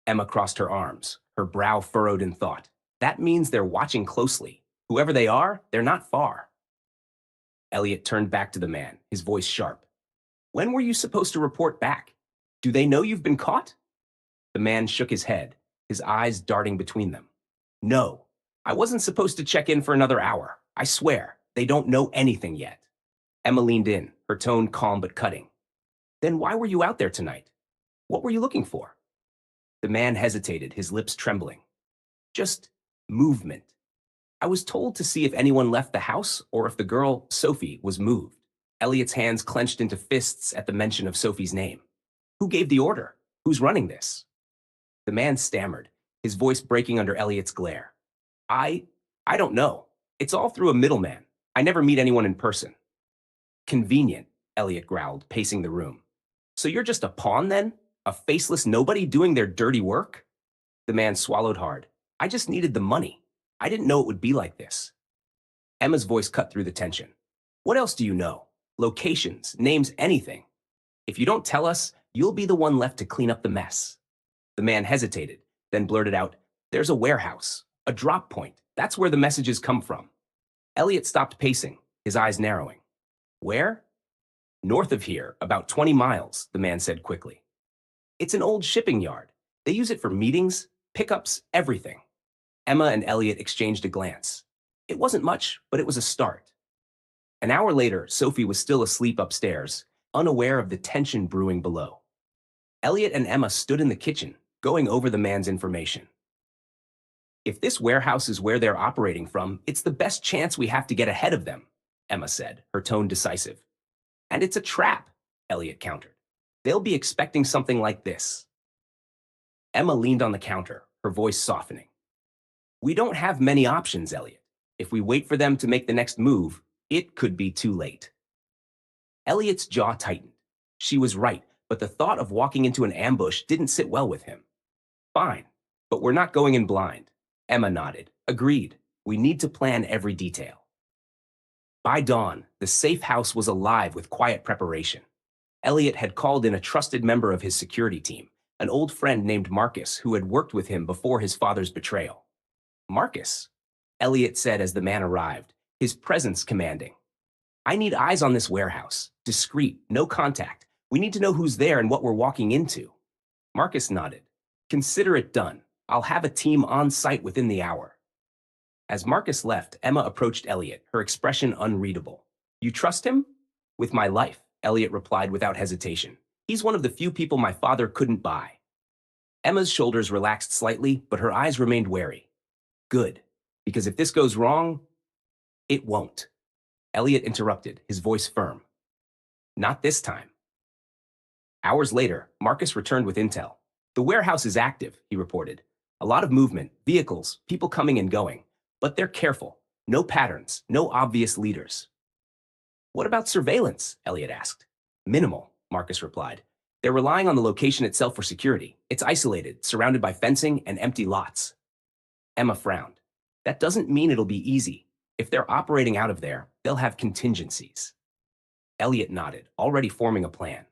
S1: Emma crossed her arms, her brow furrowed in thought. That means they're watching closely. Whoever they are, they're not far. Elliot turned back to the man, his voice sharp. When were you supposed to report back? Do they know you've been caught? The man shook his head, his eyes darting between them. No, I wasn't supposed to check in for another hour. I swear, they don't know anything yet. Emma leaned in, her tone calm but cutting. Then why were you out there tonight? What were you looking for? The man hesitated, his lips trembling. Just movement. I was told to see if anyone left the house or if the girl, Sophie, was moved. Elliot's hands clenched into fists at the mention of Sophie's name. Who gave the order? Who's running this? The man stammered, his voice breaking under Elliot's glare. I don't know. It's all through a middleman. I never meet anyone in person. Convenient, Elliot growled, pacing the room. So you're just a pawn then? A faceless nobody doing their dirty work? The man swallowed hard. I just needed the money. I didn't know it would be like this. Emma's voice cut through the tension. What else do you know? Locations, names, anything. If you don't tell us, you'll be the one left to clean up the mess. The man hesitated, then blurted out, There's a warehouse, a drop point. That's where the messages come from. Elliot stopped pacing, his eyes narrowing. Where? North of here, about 20 miles, the man said quickly. It's an old shipping yard. They use it for meetings, pickups, everything. Emma and Elliot exchanged a glance. It wasn't much, but it was a start. An hour later, Sophie was still asleep upstairs, unaware of the tension brewing below. Elliot and Emma stood in the kitchen, going over the man's information. If this warehouse is where they're operating from, it's the best chance we have to get ahead of them, Emma said, her tone decisive. And it's a trap, Elliot countered. They'll be expecting something like this. Emma leaned on the counter, her voice softening. We don't have many options, Elliot. If we wait for them to make the next move, it could be too late. Elliot's jaw tightened. She was right. but the thought of walking into an ambush didn't sit well with him. Fine, but we're not going in blind. Emma nodded. Agreed. We need to plan every detail. By dawn, the safe house was alive with quiet preparation. Elliot had called in a trusted member of his security team, an old friend named Marcus who had worked with him before his father's betrayal. Marcus, Elliot said as the man arrived, his presence commanding. I need eyes on this warehouse. Discreet, no contact. We need to know who's there and what we're walking into. Marcus nodded. Consider it done. I'll have a team on site within the hour. As Marcus left, Emma approached Elliot, her expression unreadable. You trust him? With my life, Elliot replied without hesitation. He's one of the few people my father couldn't buy. Emma's shoulders relaxed slightly, but her eyes remained wary. Good, because if this goes wrong, it won't. Elliot interrupted, his voice firm. Not this time. Hours later, Marcus returned with intel. The warehouse is active, he reported. A lot of movement, vehicles, people coming and going. But they're careful. No patterns, no obvious leaders. What about surveillance? Elliot asked. Minimal, Marcus replied. They're relying on the location itself for security. It's isolated, surrounded by fencing and empty lots. Emma frowned. That doesn't mean it'll be easy. If they're operating out of there, they'll have contingencies. Elliot nodded, already forming a plan.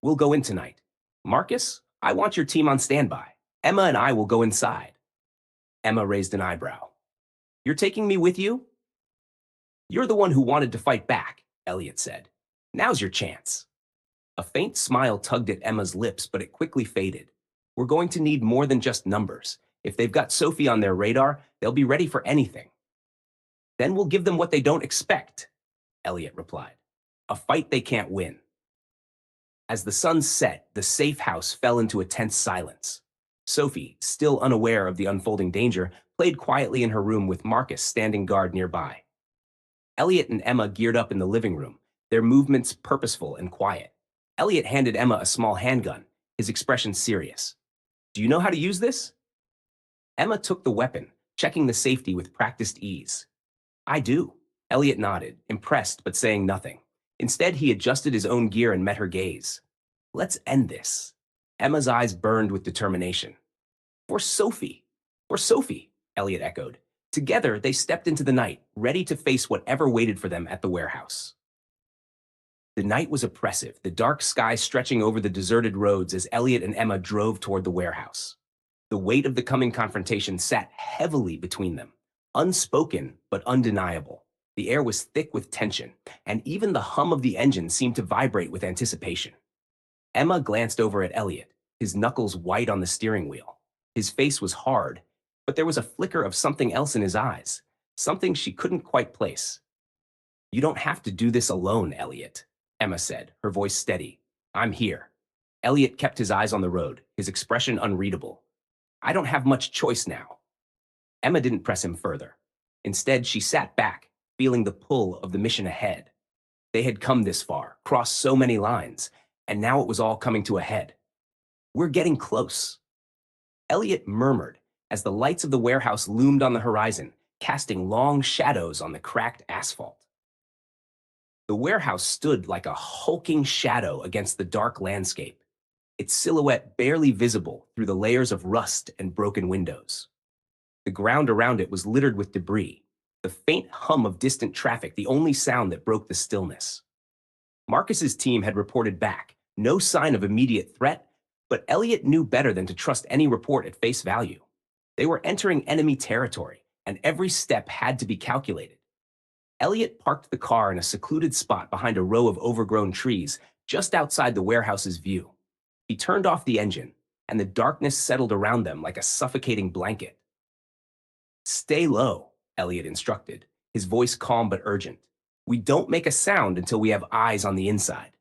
S1: We'll go in tonight. Marcus, I want your team on standby. Emma and I will go inside. Emma raised an eyebrow. You're taking me with you? You're the one who wanted to fight back, Elliot said. Now's your chance. A faint smile tugged at Emma's lips, but it quickly faded. We're going to need more than just numbers. If they've got Sophie on their radar, they'll be ready for anything. Then we'll give them what they don't expect, Elliot replied. A fight they can't win. As the sun set, the safe house fell into a tense silence. Sophie, still unaware of the unfolding danger, played quietly in her room with Marcus standing guard nearby. Elliot and Emma geared up in the living room, their movements purposeful and quiet. Elliot handed Emma a small handgun, his expression serious. Do you know how to use this? Emma took the weapon, checking the safety with practiced ease. I do. Elliot nodded, impressed but saying nothing. Instead, he adjusted his own gear and met her gaze. Let's end this. Emma's eyes burned with determination. For Sophie. For Sophie, Elliot echoed. Together, they stepped into the night, ready to face whatever waited for them at the warehouse. The night was oppressive, the dark sky stretching over the deserted roads as Elliot and Emma drove toward the warehouse. The weight of the coming confrontation sat heavily between them, unspoken but undeniable. The air was thick with tension, and even the hum of the engine seemed to vibrate with anticipation. Emma glanced over at Elliot, his knuckles white on the steering wheel. His face was hard, but there was a flicker of something else in his eyes, something she couldn't quite place. You don't have to do this alone, Elliot, Emma said, her voice steady. I'm here. Elliot kept his eyes on the road, his expression unreadable. I don't have much choice now. Emma didn't press him further. Instead, she sat back, feeling the pull of the mission ahead. They had come this far, crossed so many lines, and now it was all coming to a head. We're getting close. Elliot murmured as the lights of the warehouse loomed on the horizon, casting long shadows on the cracked asphalt. The warehouse stood like a hulking shadow against the dark landscape, its silhouette barely visible through the layers of rust and broken windows. The ground around it was littered with debris, the faint hum of distant traffic the only sound that broke the stillness. Marcus's team had reported back, no sign of immediate threat, but Elliot knew better than to trust any report at face value. They were entering enemy territory, and every step had to be calculated. Elliot parked the car in a secluded spot behind a row of overgrown trees just outside the warehouse's view. He turned off the engine, and the darkness settled around them like a suffocating blanket. Stay low, Elliot instructed, his voice calm but urgent. We don't make a sound until we have eyes on the inside.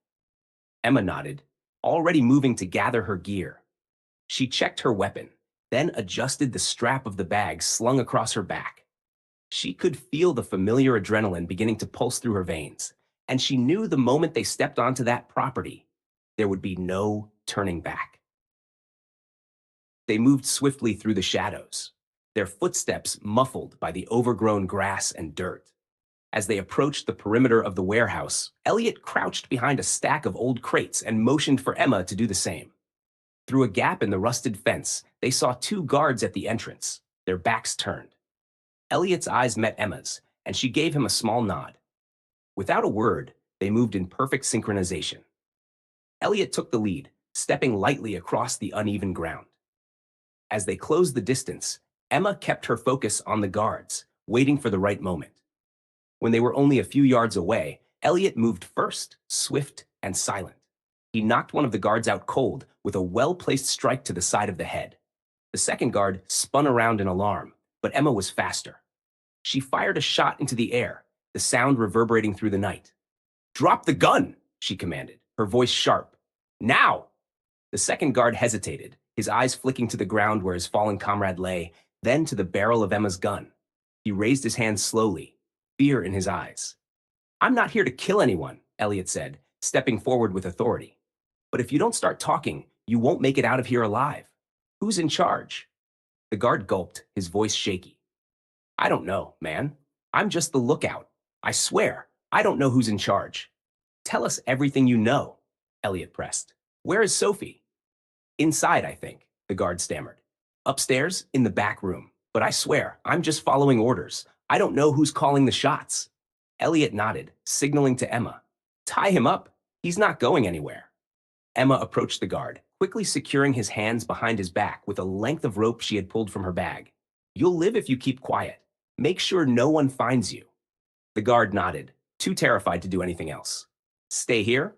S1: Emma nodded, already moving to gather her gear. She checked her weapon, then adjusted the strap of the bag slung across her back. She could feel the familiar adrenaline beginning to pulse through her veins, and she knew the moment they stepped onto that property, there would be no turning back. They moved swiftly through the shadows, their footsteps muffled by the overgrown grass and dirt. As they approached the perimeter of the warehouse, Elliot crouched behind a stack of old crates and motioned for Emma to do the same. Through a gap in the rusted fence, they saw two guards at the entrance, their backs turned. Elliot's eyes met Emma's, and she gave him a small nod. Without a word, they moved in perfect synchronization. Elliot took the lead, stepping lightly across the uneven ground. As they closed the distance, Emma kept her focus on the guards, waiting for the right moment. When they were only a few yards away, Elliot moved first, swift and silent. He knocked one of the guards out cold with a well-placed strike to the side of the head. The second guard spun around in alarm, but Emma was faster. She fired a shot into the air, the sound reverberating through the night. "Drop the gun!" she commanded, her voice sharp. "Now!" The second guard hesitated, his eyes flicking to the ground where his fallen comrade lay, then to the barrel of Emma's gun. He raised his hand slowly, fear in his eyes. "I'm not here to kill anyone," Elliot said, stepping forward with authority. "But if you don't start talking, you won't make it out of here alive. Who's in charge?" The guard gulped, his voice shaky. "I don't know, man. I'm just the lookout. I swear, I don't know who's in charge." "Tell us everything you know," Elliot pressed. "Where is Sophie?" "Inside, I think," the guard stammered. "Upstairs, in the back room. But I swear, I'm just following orders. I don't know who's calling the shots." Elliot nodded, signaling to Emma. "Tie him up. He's not going anywhere." Emma approached the guard, quickly securing his hands behind his back with a length of rope she had pulled from her bag. "You'll live if you keep quiet. Make sure no one finds you." The guard nodded, too terrified to do anything else. "Stay here,"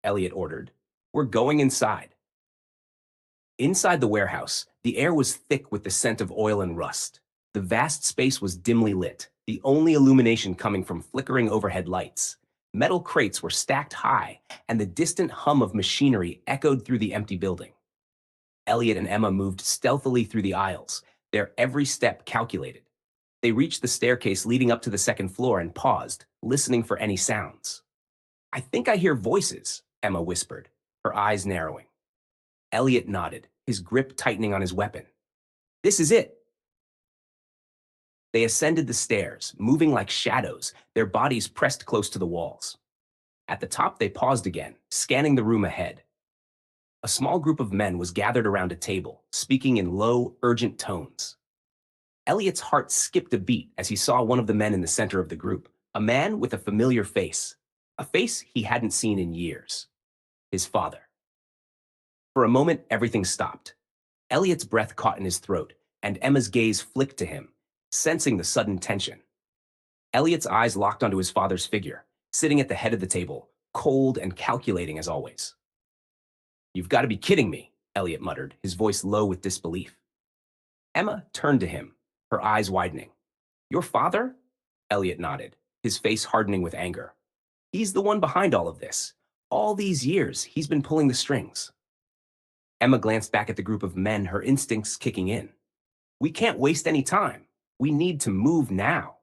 S1: Elliot ordered. "We're going inside." Inside the warehouse, the air was thick with the scent of oil and rust. The vast space was dimly lit, the only illumination coming from flickering overhead lights. Metal crates were stacked high, and the distant hum of machinery echoed through the empty building. Elliot and Emma moved stealthily through the aisles, their every step calculated. They reached the staircase leading up to the second floor and paused, listening for any sounds. "I think I hear voices," Emma whispered, her eyes narrowing. Elliot nodded, his grip tightening on his weapon. "This is it." They ascended the stairs, moving like shadows, their bodies pressed close to the walls. At the top, they paused again, scanning the room ahead. A small group of men was gathered around a table, speaking in low, urgent tones. Elliot's heart skipped a beat as he saw one of the men in the center of the group, a man with a familiar face, a face he hadn't seen in years. His father. For a moment, everything stopped. Elliot's breath caught in his throat, and Emma's gaze flicked to him, sensing the sudden tension. Elliot's eyes locked onto his father's figure, sitting at the head of the table, cold and calculating as always. "You've got to be kidding me," Elliot muttered, his voice low with disbelief. Emma turned to him, her eyes widening. "Your father?" Elliot nodded, his face hardening with anger. "He's the one behind all of this. All these years, he's been pulling the strings." Emma glanced back at the group of men, her instincts kicking in. "We can't waste any time. We need to move now."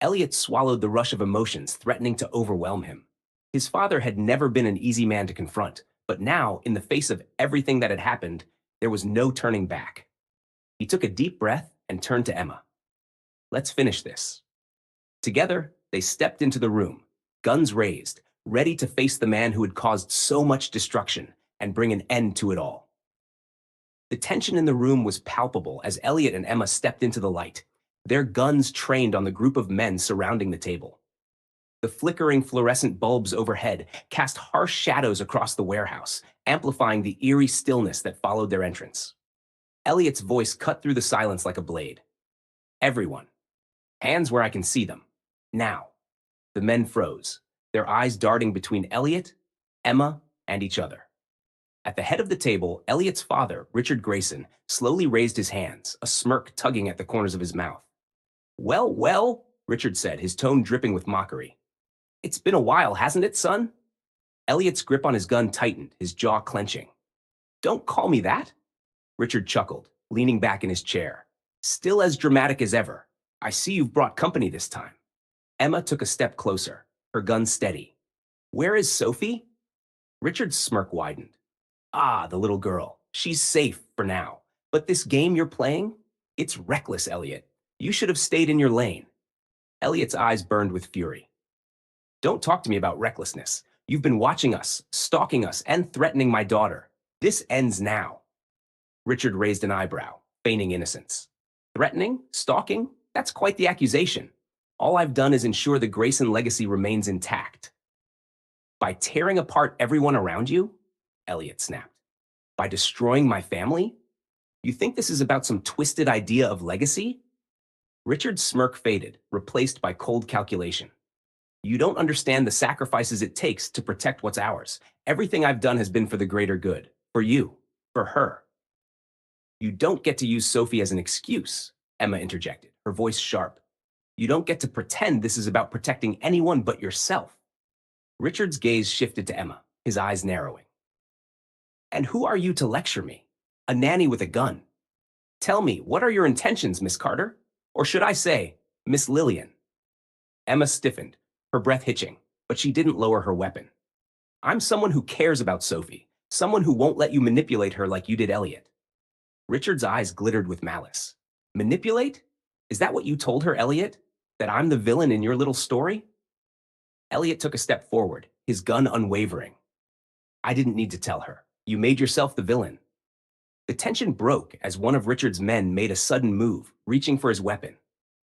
S1: Elliot swallowed the rush of emotions threatening to overwhelm him. His father had never been an easy man to confront, but now, in the face of everything that had happened, there was no turning back. He took a deep breath and turned to Emma. "Let's finish this." Together, they stepped into the room, guns raised, ready to face the man who had caused so much destruction and bring an end to it all. The tension in the room was palpable as Elliot and Emma stepped into the light, their guns trained on the group of men surrounding the table. The flickering fluorescent bulbs overhead cast harsh shadows across the warehouse, amplifying the eerie stillness that followed their entrance. Elliot's voice cut through the silence like a blade. "Everyone, hands where I can see them. Now." The men froze, their eyes darting between Elliot, Emma, and each other. At the head of the table, Elliot's father, Richard Grayson, slowly raised his hands, a smirk tugging at the corners of his mouth. "Well, well," Richard said, his tone dripping with mockery. "It's been a while, hasn't it, son?" Elliot's grip on his gun tightened, his jaw clenching. "Don't call me that." Richard chuckled, leaning back in his chair. "Still as dramatic as ever. I see you've brought company this time." Emma took a step closer, her gun steady. "Where is Sophie?" Richard's smirk widened. "Ah, the little girl. She's safe for now. But this game you're playing? It's reckless, Elliot. You should have stayed in your lane." Elliot's eyes burned with fury. Don't talk to me about recklessness. You've been watching us, stalking us, and threatening my daughter. This ends now. Richard raised an eyebrow, feigning innocence. Threatening? Stalking? That's quite the accusation. All I've done is ensure the Grayson legacy remains intact. By tearing apart everyone around you? Elliot snapped. By destroying my family? You think this is about some twisted idea of legacy? Richard's smirk faded, replaced by cold calculation. You don't understand the sacrifices it takes to protect what's ours. Everything I've done has been for the greater good. For you. For her. You don't get to use Sophie as an excuse, Emma interjected, her voice sharp. You don't get to pretend this is about protecting anyone but yourself. Richard's gaze shifted to Emma, his eyes narrowing. And who are you to lecture me? A nanny with a gun. Tell me, what are your intentions, Miss Carter? Or should I say, Miss Lillian? Emma stiffened, her breath hitching, but she didn't lower her weapon. I'm someone who cares about Sophie, someone who won't let you manipulate her like you did Elliot. Richard's eyes glittered with malice. Manipulate? Is that what you told her, Elliot? That I'm the villain in your little story? Elliot took a step forward, his gun unwavering. I didn't need to tell her. You made yourself the villain. The tension broke as one of Richard's men made a sudden move, reaching for his weapon.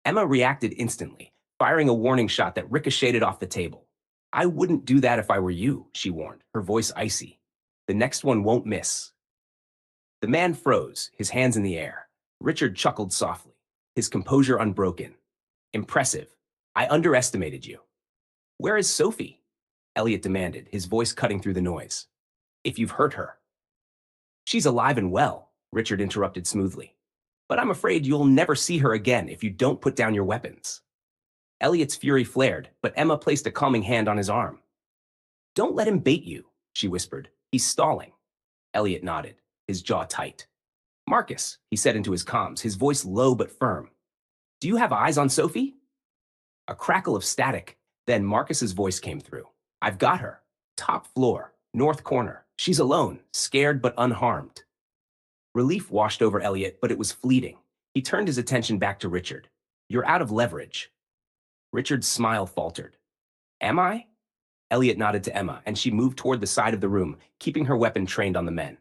S1: Emma reacted instantly, firing a warning shot that ricocheted off the table. I wouldn't do that if I were you, she warned, her voice icy. The next one won't miss. The man froze, his hands in the air. Richard chuckled softly, his composure unbroken. Impressive. I underestimated you. Where is Sophie? Elliot demanded, his voice cutting through the noise. If you've hurt her. She's alive and well, Richard interrupted smoothly. But I'm afraid you'll never see her again if you don't put down your weapons. Elliot's fury flared, but Emma placed a calming hand on his arm. Don't let him bait you, she whispered. He's stalling. Elliot nodded, his jaw tight. Marcus, he said into his comms, his voice low but firm. Do you have eyes on Sophie? A crackle of static, then Marcus's voice came through. I've got her. Top floor, north corner. She's alone, scared but unharmed. Relief washed over Elliot, but it was fleeting. He turned his attention back to Richard. You're out of leverage. Richard's smile faltered. Am I? Elliot nodded to Emma, and she moved toward the side of the room, keeping her weapon trained on the men.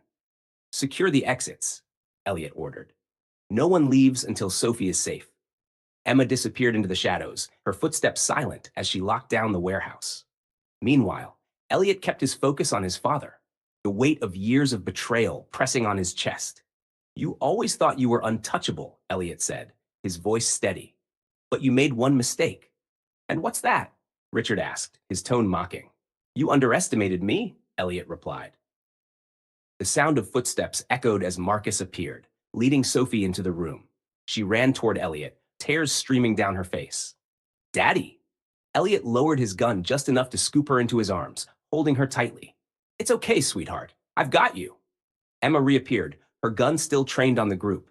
S1: Secure the exits, Elliot ordered. No one leaves until Sophie is safe. Emma disappeared into the shadows, her footsteps silent as she locked down the warehouse. Meanwhile, Elliot kept his focus on his father, the weight of years of betrayal pressing on his chest. You always thought you were untouchable, Elliot said, his voice steady. But you made one mistake. And what's that? Richard asked, his tone mocking. You underestimated me, Elliot replied. The sound of footsteps echoed as Marcus appeared, leading Sophie into the room. She ran toward Elliot, tears streaming down her face. Daddy! Elliot lowered his gun just enough to scoop her into his arms, holding her tightly. It's okay, sweetheart. I've got you. Emma reappeared, her gun still trained on the group.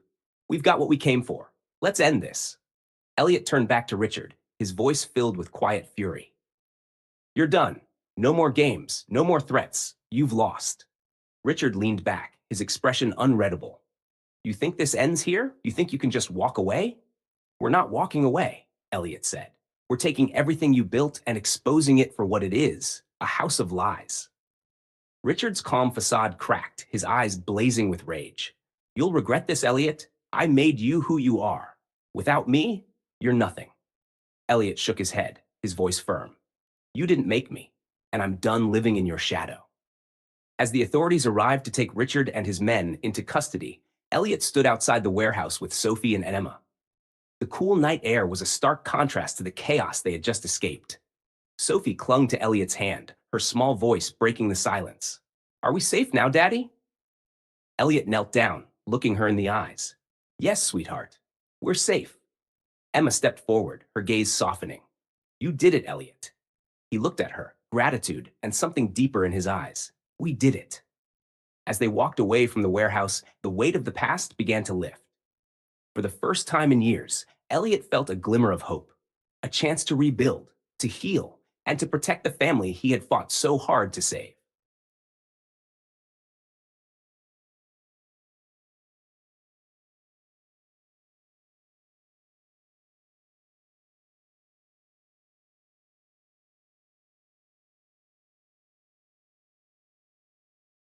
S1: We've got what we came for. Let's end this. Elliot turned back to Richard, his voice filled with quiet fury. You're done. No more games, no more threats. You've lost. Richard leaned back, his expression unreadable. You think this ends here? You think you can just walk away? We're not walking away, Elliot said. We're taking everything you built and exposing it for what it is, a house of lies. Richard's calm facade cracked, his eyes blazing with rage. You'll regret this, Elliot. I made you who you are. Without me, you're nothing. Elliot shook his head, his voice firm. You didn't make me, and I'm done living in your shadow. As the authorities arrived to take Richard and his men into custody, Elliot stood outside the warehouse with Sophie and Emma. The cool night air was a stark contrast to the chaos they had just escaped. Sophie clung to Elliot's hand, her small voice breaking the silence. Are we safe now, Daddy? Elliot knelt down, looking her in the eyes. Yes, sweetheart. We're safe. Emma stepped forward, her gaze softening. You did it, Elliot. He looked at her, gratitude and something deeper in his eyes. We did it. As they walked away from the warehouse, the weight of the past began to lift. For the first time in years, Elliot felt a glimmer of hope, a chance to rebuild, to heal, and to protect the family he had fought so hard to save.